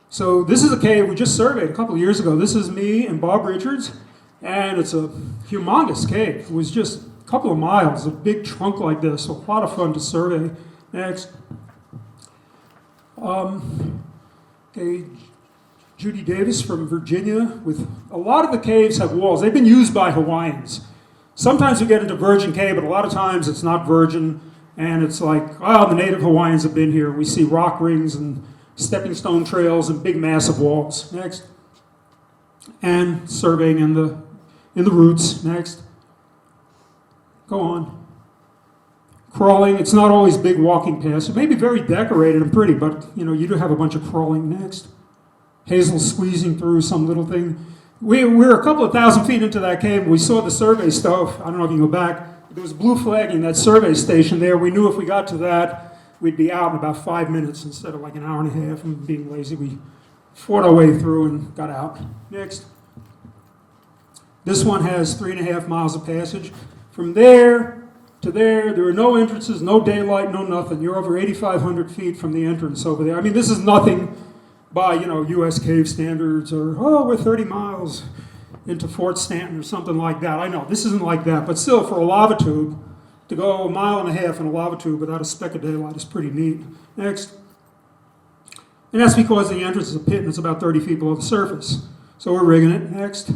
So this is a cave we just surveyed a couple of years ago. This is me and Bob Richards, and it's a humongous cave. It was just a couple of miles, a big trunk like this, so a lot of fun to survey. Next. Okay, Judy Davis from Virginia. With a lot of the caves have walls. They've been used by Hawaiians. Sometimes you get into virgin cave, but a lot of times it's not virgin, and it's like, the native Hawaiians have been here. We see rock rings and stepping stone trails and big massive walls. Next. And surveying in the roots. Next. Go on. Crawling, it's not always big walking paths. It may be very decorated and pretty, but you do have a bunch of crawling. Next. Hazel squeezing through some little thing. We're a couple of thousand feet into that cave. We saw the survey stuff. I don't know if you can go back. There was blue flagging that survey station there. We knew if we got to that, we'd be out in about 5 minutes instead of like an hour and a half. And being lazy, we fought our way through and got out. Next. This one has 3.5 miles of passage. From there to there are no entrances, no daylight, no nothing. You're over 8,500 feet from the entrance over there. I mean, this is nothing by, U.S. cave standards, or, we're 30 miles into Fort Stanton or something like that. I know, this isn't like that, but still, for a lava tube, to go 1.5 miles in a lava tube without a speck of daylight is pretty neat. Next. And that's because the entrance is a pit and it's about 30 feet below the surface. So we're rigging it. Next.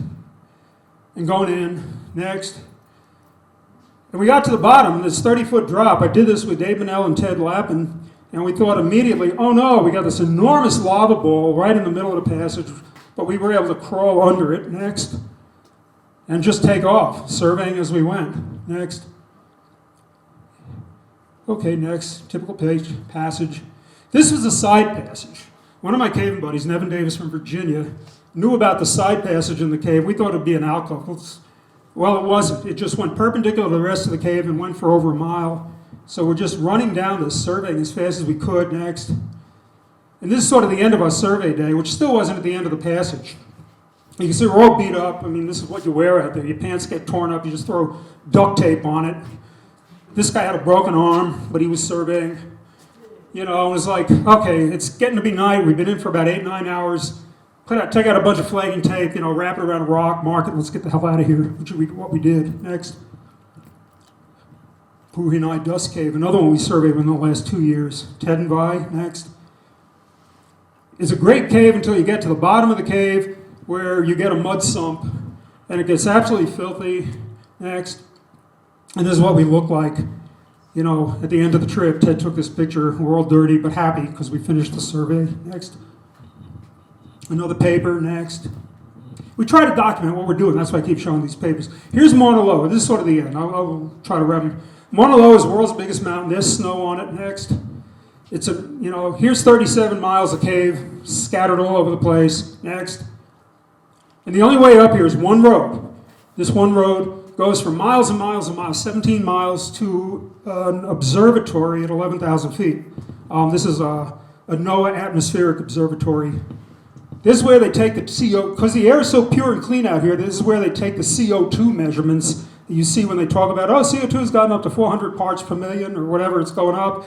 And going in. Next. And we got to the bottom, this 30-foot drop. I did this with Dave Bonnell and Ted Lappin, and we thought immediately, oh no, we got this enormous lava bowl right in the middle of the passage, but we were able to crawl under it. Next. And just take off, surveying as we went. Next. Okay, next. Typical passage. This was a side passage. One of my caving buddies, Nevin Davis from Virginia, knew about the side passage in the cave. We thought it'd be an alcove. Well, it wasn't. It just went perpendicular to the rest of the cave and went for over 1 mile. So we're just running down this, surveying as fast as we could. Next. And this is sort of the end of our survey day, which still wasn't at the end of the passage. You can see we're all beat up. I mean, this is what you wear out there. Your pants get torn up. You just throw duct tape on it. This guy had a broken arm, but he was surveying. It was like, okay, it's getting to be night. We've been in for about 8-9 hours. Take out a bunch of flagging tape, wrap it around a rock, mark it, let's get the hell out of here, which is what we did. Next. Puhinai Dust Cave, another one we surveyed in the last 2 years. Ted and Vi, next. is a great cave until you get to the bottom of the cave where you get a mud sump and it gets absolutely filthy. Next. And this is what we look like, you know, at the end of the trip. Ted took this picture. We're all dirty but happy because we finished the survey. Next. Another paper. Next. We try to document what we're doing. That's why I keep showing these papers. Here's Mauna Loa. This is sort of the end. I'll try to wrap it. Mauna Loa is the world's biggest mountain. There's snow on it. Next. It's a, you know, here's 37 miles of cave scattered all over the place. Next. And the only way up here is one road. This one road goes for miles and miles and miles, 17 miles, to an observatory at 11,000 feet. This is a NOAA atmospheric observatory. This is where they take the CO, because the air is so pure and clean out here, this is where they take the CO2 measurements that you see when they talk about, oh, CO2 has gotten up to 400 parts per million or whatever, it's going up.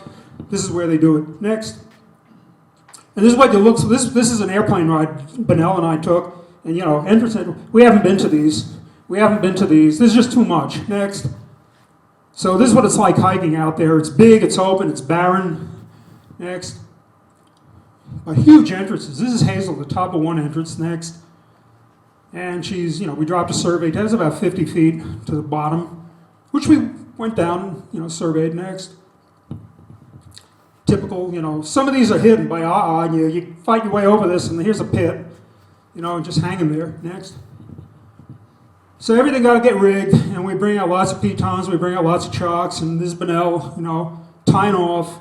This is where they do it. Next. And this is what you look, so this is an airplane ride Benell and I took. And you know, entrance, we haven't been to these. We haven't been to these. This is just too much. Next. So this is what it's like hiking out there. It's big, it's open, it's barren. Next. But huge entrances. This is Hazel, the top of one entrance. Next. And she's, you know, we dropped a survey. It has about 50 feet to the bottom, which we went down, you know, surveyed. Next. Typical, you know, some of these are hidden by and you fight your way over this, and here's a pit. You know, and just hanging there. Next. So everything got to get rigged, and we bring out lots of pitons, we bring out lots of chocks, and this is Benell, you know, tying off,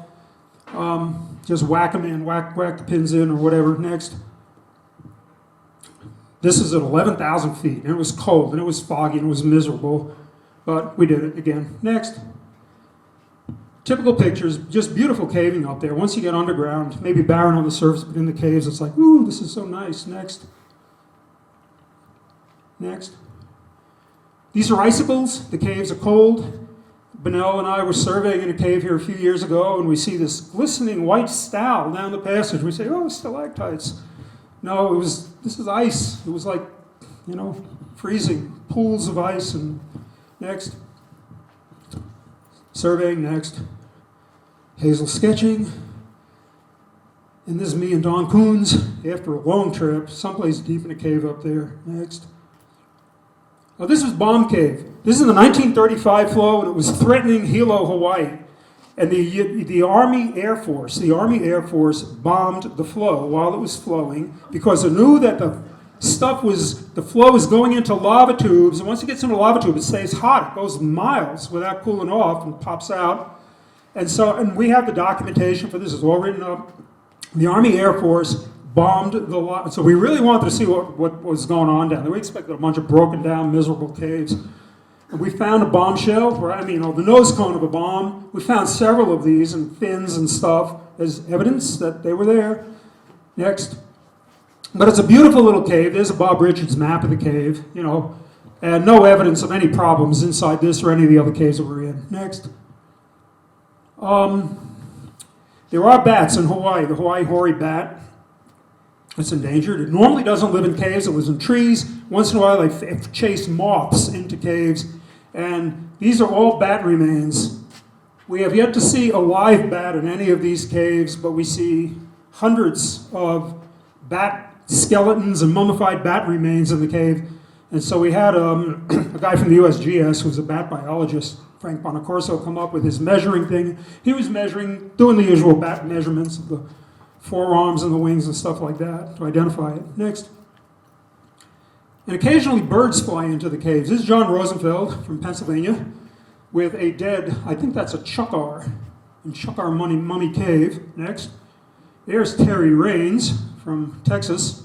just whack them in, whack the pins in or whatever. Next. This is at 11,000 feet, and it was cold, and it was foggy, and it was miserable, but we did it again. Next. Typical pictures, just beautiful caving up there. Once you get underground, maybe barren on the surface, but in the caves, it's like, ooh, this is so nice. Next. Next. These are icicles. The caves are cold. Benell and I were surveying in a cave here a few years ago, and we see this glistening white stowel down the passage. We say, oh, stalactites. No, this is ice. It was like, you know, freezing. Pools of ice. And next. Surveying. Next. Hazel sketching. And this is me and Don Coons after a long trip, someplace deep in a cave up there. Next. Oh, this was Bomb Cave. This is the 1935 flow, and it was threatening Hilo, Hawaii. And the Army Air Force bombed the flow while it was flowing because it knew that the flow was going into lava tubes, and once it gets into a lava tube, it stays hot. It goes miles without cooling off and pops out. And we have the documentation for this. It's all written up. The Army Air Force bombed the lava. So we really wanted to see what was going on down there. We expected a bunch of broken down, miserable caves. And we found a bombshell, right? I mean, the nose cone of a bomb. We found several of these and fins and stuff as evidence that they were there. Next. But it's a beautiful little cave. There's a Bob Richards map of the cave, you know, and no evidence of any problems inside this or any of the other caves that we're in. Next. There are bats in Hawaii. The Hawaii hoary bat. It's endangered. It normally doesn't live in caves. It lives in trees. Once in a while, they chase moths into caves. And these are all bat remains. We have yet to see a live bat in any of these caves, but we see hundreds of bat skeletons and mummified bat remains in the cave. And so we had a guy from the USGS who's a bat biologist, Frank Bonacorso, come up with his measuring thing. He was measuring, doing the usual bat measurements of the forearms and the wings and stuff like that to identify it. Next. And occasionally birds fly into the caves. This is John Rosenfeld from Pennsylvania with a dead, I think that's a chukar, in Chukar Mummy Cave. Next. There's Terry Raines from Texas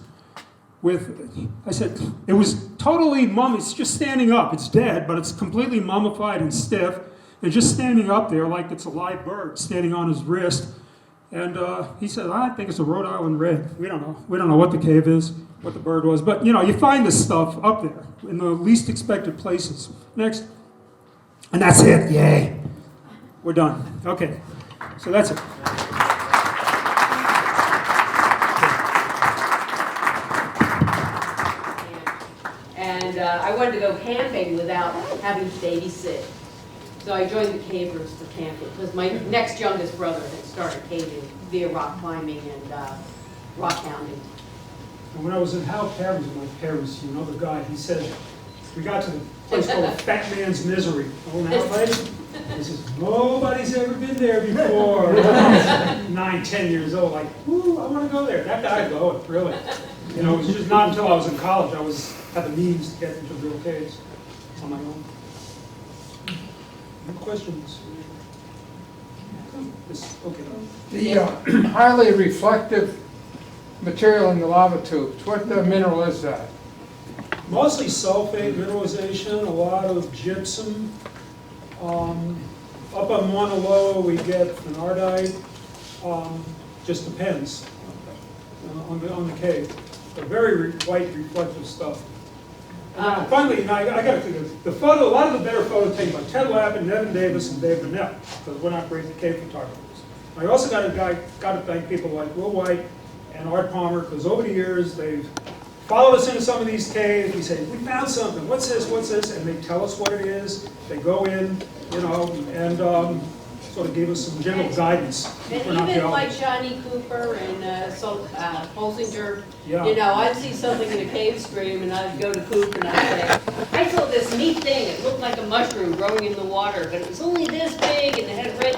with, I said, it was totally mummy. It's just standing up. It's dead, but it's completely mummified and stiff and just standing up there like it's a live bird standing on his wrist. And he said, I think it's a Rhode Island red. We don't know. We don't know what the cave is, what the bird was. But, you know, you find this stuff up there in the least expected places. Next. And that's it. Yay. We're done. Okay. So that's it. And I wanted to go camping without having to babysit. So I joined the cavers for camping because my next youngest brother had started caving via rock climbing, and rock county. And when I was in Hal Perry's with my parents, you know the guy, he said, we got to the place called Fat Man's Misery. Oh, now place? He says, nobody's ever been there before. 9, 10 years old, like, ooh, I want to go there. That guy go, really. You know, it was just not until I was in college had the means to get into real caves on my own. No questions? Yes, okay. The highly reflective material in the lava tubes, what mineral is that? Mostly sulfate mineralization, a lot of gypsum. Up on Mauna Loa we get phenardite. Just depends on the cave. But very white reflective stuff. And finally, you know, I got to think the photo. A lot of the better photos taken by Ted Lappin, Nevin Davis, and Dave Burnett, because we're not great cave photographers. I also got to thank people like Will White and Art Palmer, because over the years they've followed us into some of these caves. We say, we found something. What's this? What's this? And they tell us what it is. They go in, you know, and sort of gave us some general guidance. And even like Johnny Cooper and Holsinger, Yeah. you know, I'd see something in a cave stream and I'd go to Coop and I'd say, I saw this neat thing. It looked like a mushroom growing in the water, but it was only this big and it had red.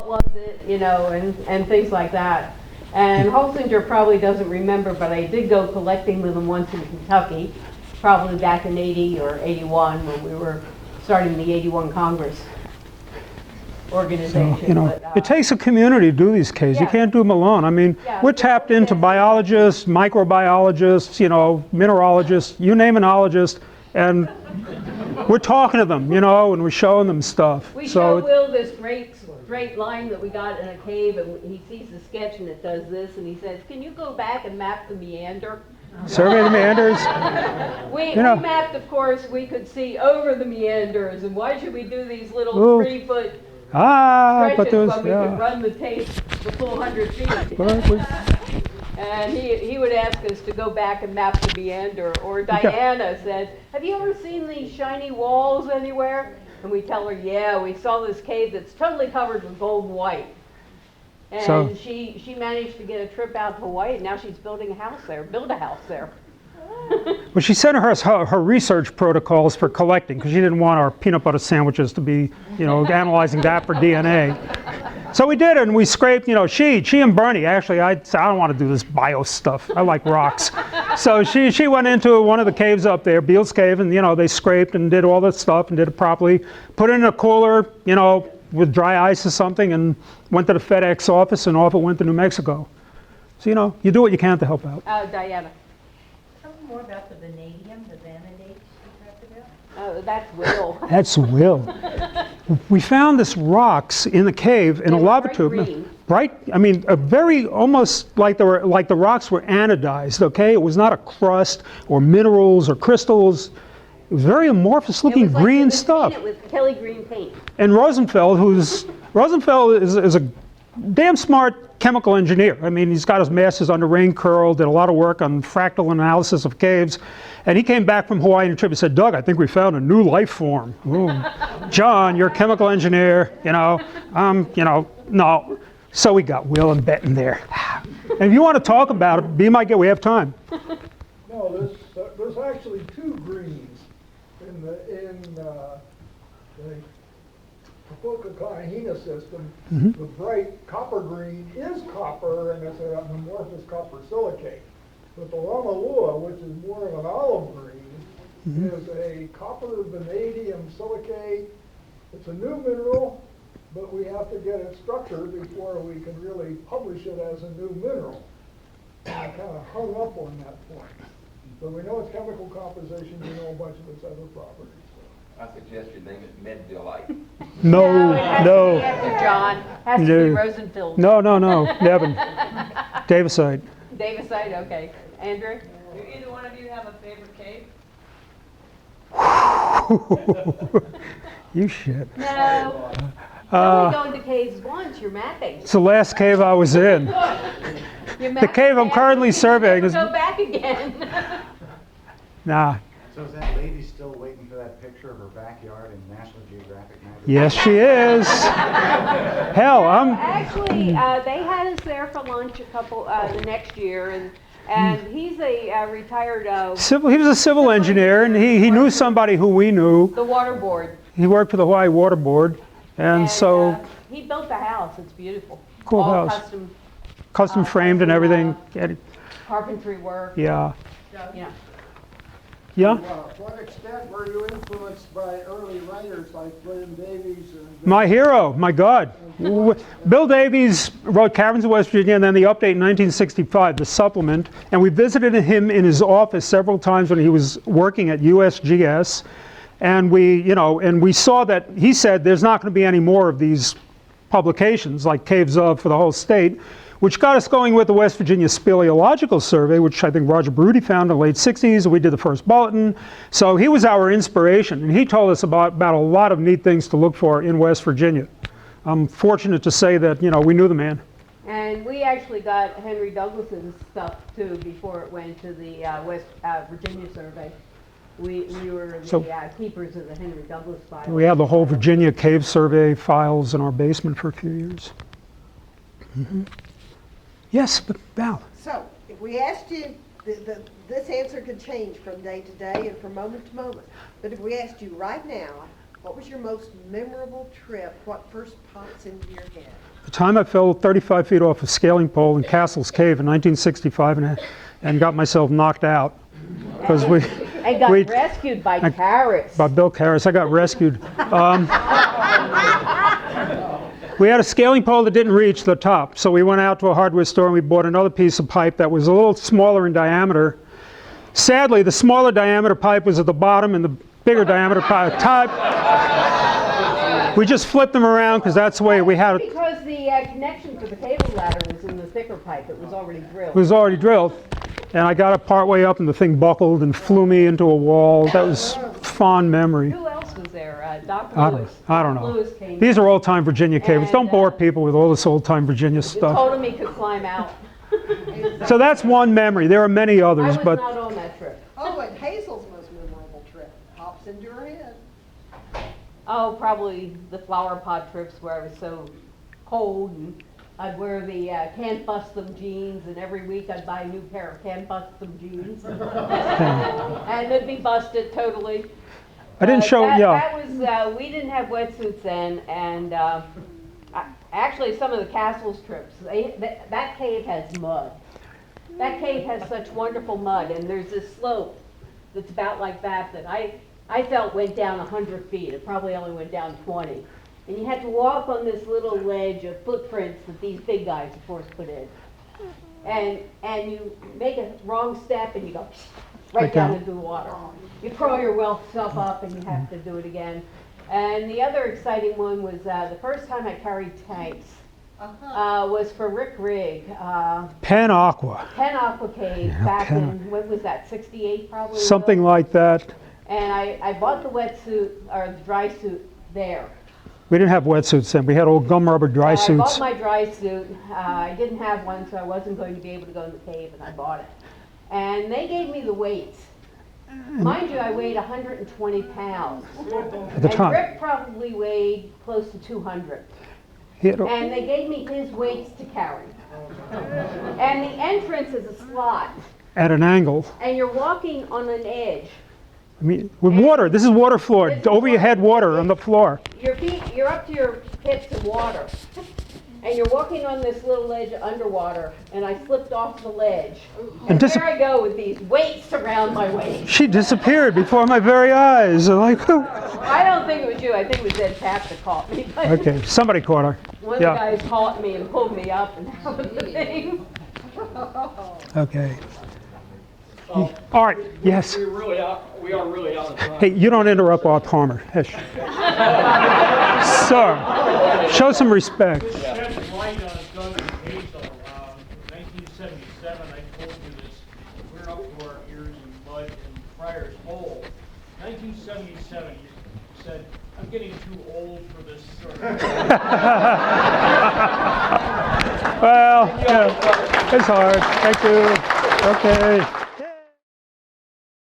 What was it? You know, and things like that. And Holsinger probably doesn't remember, but I did go collecting with him once in Kentucky, probably back in 80 or 81 when we were starting the 81 Congress organization. So, you know, but, it takes a community to do these caves. You yeah. can't do them alone. I mean, Yeah, we're tapped into biologists, microbiologists, you know, mineralogists, you name an ologist, and we're talking to them, you know, and we're showing them stuff. We So show Will this great straight line that we got in a cave, and he sees the sketch and it does this, and he says, can you go back and map the meander? survey the meanders. We know. mapped, of course, we could see over the meanders, and why should we do these little Ooh. 3-foot But stretches those, when we could yeah. run the tape the full 100 feet? But we- And he would ask us to go back and map the meander. Or Diana said, have you ever seen these shiny walls anywhere? And we tell her, yeah, we saw this cave that's totally covered with gold and white. And So- she managed to get a trip out to Hawaii, and now she's building a house there, Well, she sent her research protocols for collecting because she didn't want our peanut butter sandwiches to be, you know, analyzing that for DNA. So we did it, and we scraped, you know, she and Bernie, actually, I said, I don't want to do this bio stuff. I like rocks. So she went into one of the caves up there, Beals Cave, and, you know, they scraped and did all that stuff and did it properly. Put it in a cooler, you know, with dry ice or something, and went to the FedEx office, and off it went to New Mexico. So, you know, you do what you can to help out. Diana. Tell me more about the vanadium, the vanadate you talked about. Oh, that's Will. That's Will. We found this rocks in the cave in a They were lava bright tube. green. Bright, I mean, a very almost like the rocks were anodized. Okay, it was not a crust or minerals or crystals. It was very amorphous It looking was like green they would stuff. paint it with Kelly green paint. And Rosenfeld is a damn smart chemical engineer. I mean, he's got his master's under Rain Curl, did a lot of work on fractal analysis of caves. And he came back from Hawaii on a trip and said, Doug, I think we found a new life form. Ooh. John, you're a chemical engineer, you know, no. So we got Will and Bet in there. And if you want to talk about it, be my guest, we have time. No, there's actually two greens in the Kahina system. The bright copper green is copper, and it's an amorphous copper silicate. But the Lama Lua, which is more of an olive green, is a copper vanadium silicate. It's a new mineral, but we have to get it structured before we can really publish it as a new mineral. And I kind of hung up on that point. So we know its chemical composition, we know a bunch of its other properties. I suggest you name it Medvilleite. No, it has to no, be after John. Has to No. be Rosenfeld. no, Nevin, Davisite. Davisite, okay. Andrew? Do either one of you have a favorite cave? You shit. No. You're only going to caves once, you're mapping. It's the last cave I was in. You're The cave I'm mapping currently after, surveying you is, never go back again. nah, So is that lady still waiting for that picture of her backyard in National Geographic magazine? Yes, she is. Hell, Actually, they had us there for lunch the next year, and he's a retired he was a civil engineer, and he knew somebody who we knew. the water board. He worked for the Hawaii Water Board, and so he built the house. It's beautiful. Cool All house. Custom framed and everything. Carpentry work. Yeah. Yeah. Yeah. To what extent were you influenced by early writers like William Davies? My hero, my God. Bill Davies wrote Caverns of West Virginia and then the update in 1965, the supplement. And we visited him in his office several times when he was working at USGS. And we saw that he said there's not going to be any more of these publications like Caves of for the whole state, which got us going with the West Virginia Speleological Survey, which I think Roger Broody found in the late 60s. We did the first bulletin. So he was our inspiration, and he told us about a lot of neat things to look for in West Virginia. I'm fortunate to say that, we knew the man. And we actually got Henry Douglas's stuff, too, before it went to the West Virginia Survey. We were the keepers of the Henry Douglas files. We had the whole Virginia Cave Survey files in our basement for a few years. Mm-hmm. Yes, but Val. So, if we asked you, this answer could change from day to day and from moment to moment. But if we asked you right now, what was your most memorable trip? What first pops into your head? The time I fell 35 feet off a scaling pole in Castle's Cave in 1965 and got myself knocked out. Because And got rescued by Karras. By Bill Karras. I got rescued. We had a scaling pole that didn't reach the top, so we went out to a hardware store and we bought another piece of pipe that was a little smaller in diameter. Sadly, the smaller diameter pipe was at the bottom and the bigger diameter pipe at the top. We just flipped them around because that's the way we had it. Because the connection for the cable ladder was in the thicker pipe. It was already drilled. It was already drilled. And I got it part way up and the thing buckled and flew me into a wall. That was fond memory. Who else was there? Dr. Lewis. I don't know. Lewis came. These are old-time Virginia cables. Don't bore people with all this old-time Virginia stuff. Told him he could climb out. So that's one memory. There are many others, I was not on that trip. Oh, and Hazel's most memorable trip pops into her head. Oh, probably the flower pot trips where I was so cold and I'd wear the can't bust them jeans, and every week I'd buy a new pair of can't bust them jeans. And they'd be busted totally. I didn't show, That was, we didn't have wetsuits then, and actually some of the Castle's trips, that cave has mud. That cave has such wonderful mud, and there's this slope that's about like that I felt went down 100 feet. It probably only went down 20. And you had to walk on this little ledge of footprints that these big guys, of course, put in. And you make a wrong step and you go right down into the water. You crawl yourself up and you have to do it again. And the other exciting one was the first time I carried tanks was for Rick Rigg. Penn Aqua. Penn Aqua Cave back in, what was that, 68 probably? Something like that. And I bought the wetsuit, or the dry suit there. We didn't have wetsuits then. We had old gum rubber dry I suits. bought my dry suit. I didn't have one, so I wasn't going to be able to go in the cave, and I bought it. And they gave me the weights. Mind you, I weighed 120 pounds. At the time. And Rick probably weighed close to 200. And they gave me his weights to carry. And the entrance is a slot. At an angle. And you're walking on an edge. I mean, with water. This is water floor. Over your head, water on the floor. Your feet, you're up to your hips in water. And you're walking on this little ledge underwater, and I slipped off the ledge. And there I go with these weights around my waist. She disappeared before my very eyes. Like, I don't think it was you. I think it was Ed Tapp that caught me. Okay, somebody caught her. One of the guys caught me and pulled me up, and that was the thing. Okay. All right, yes. We are really out of time. Hey, you don't interrupt Art Palmer. Sir, show some respect. This sheds light on Doug and Hazel. 1977, I told you this. We're up to our ears in mud in Friars Hole. 1977, you said, I'm getting too old for this sort of Well, yeah, it's hard. Thank you. Okay.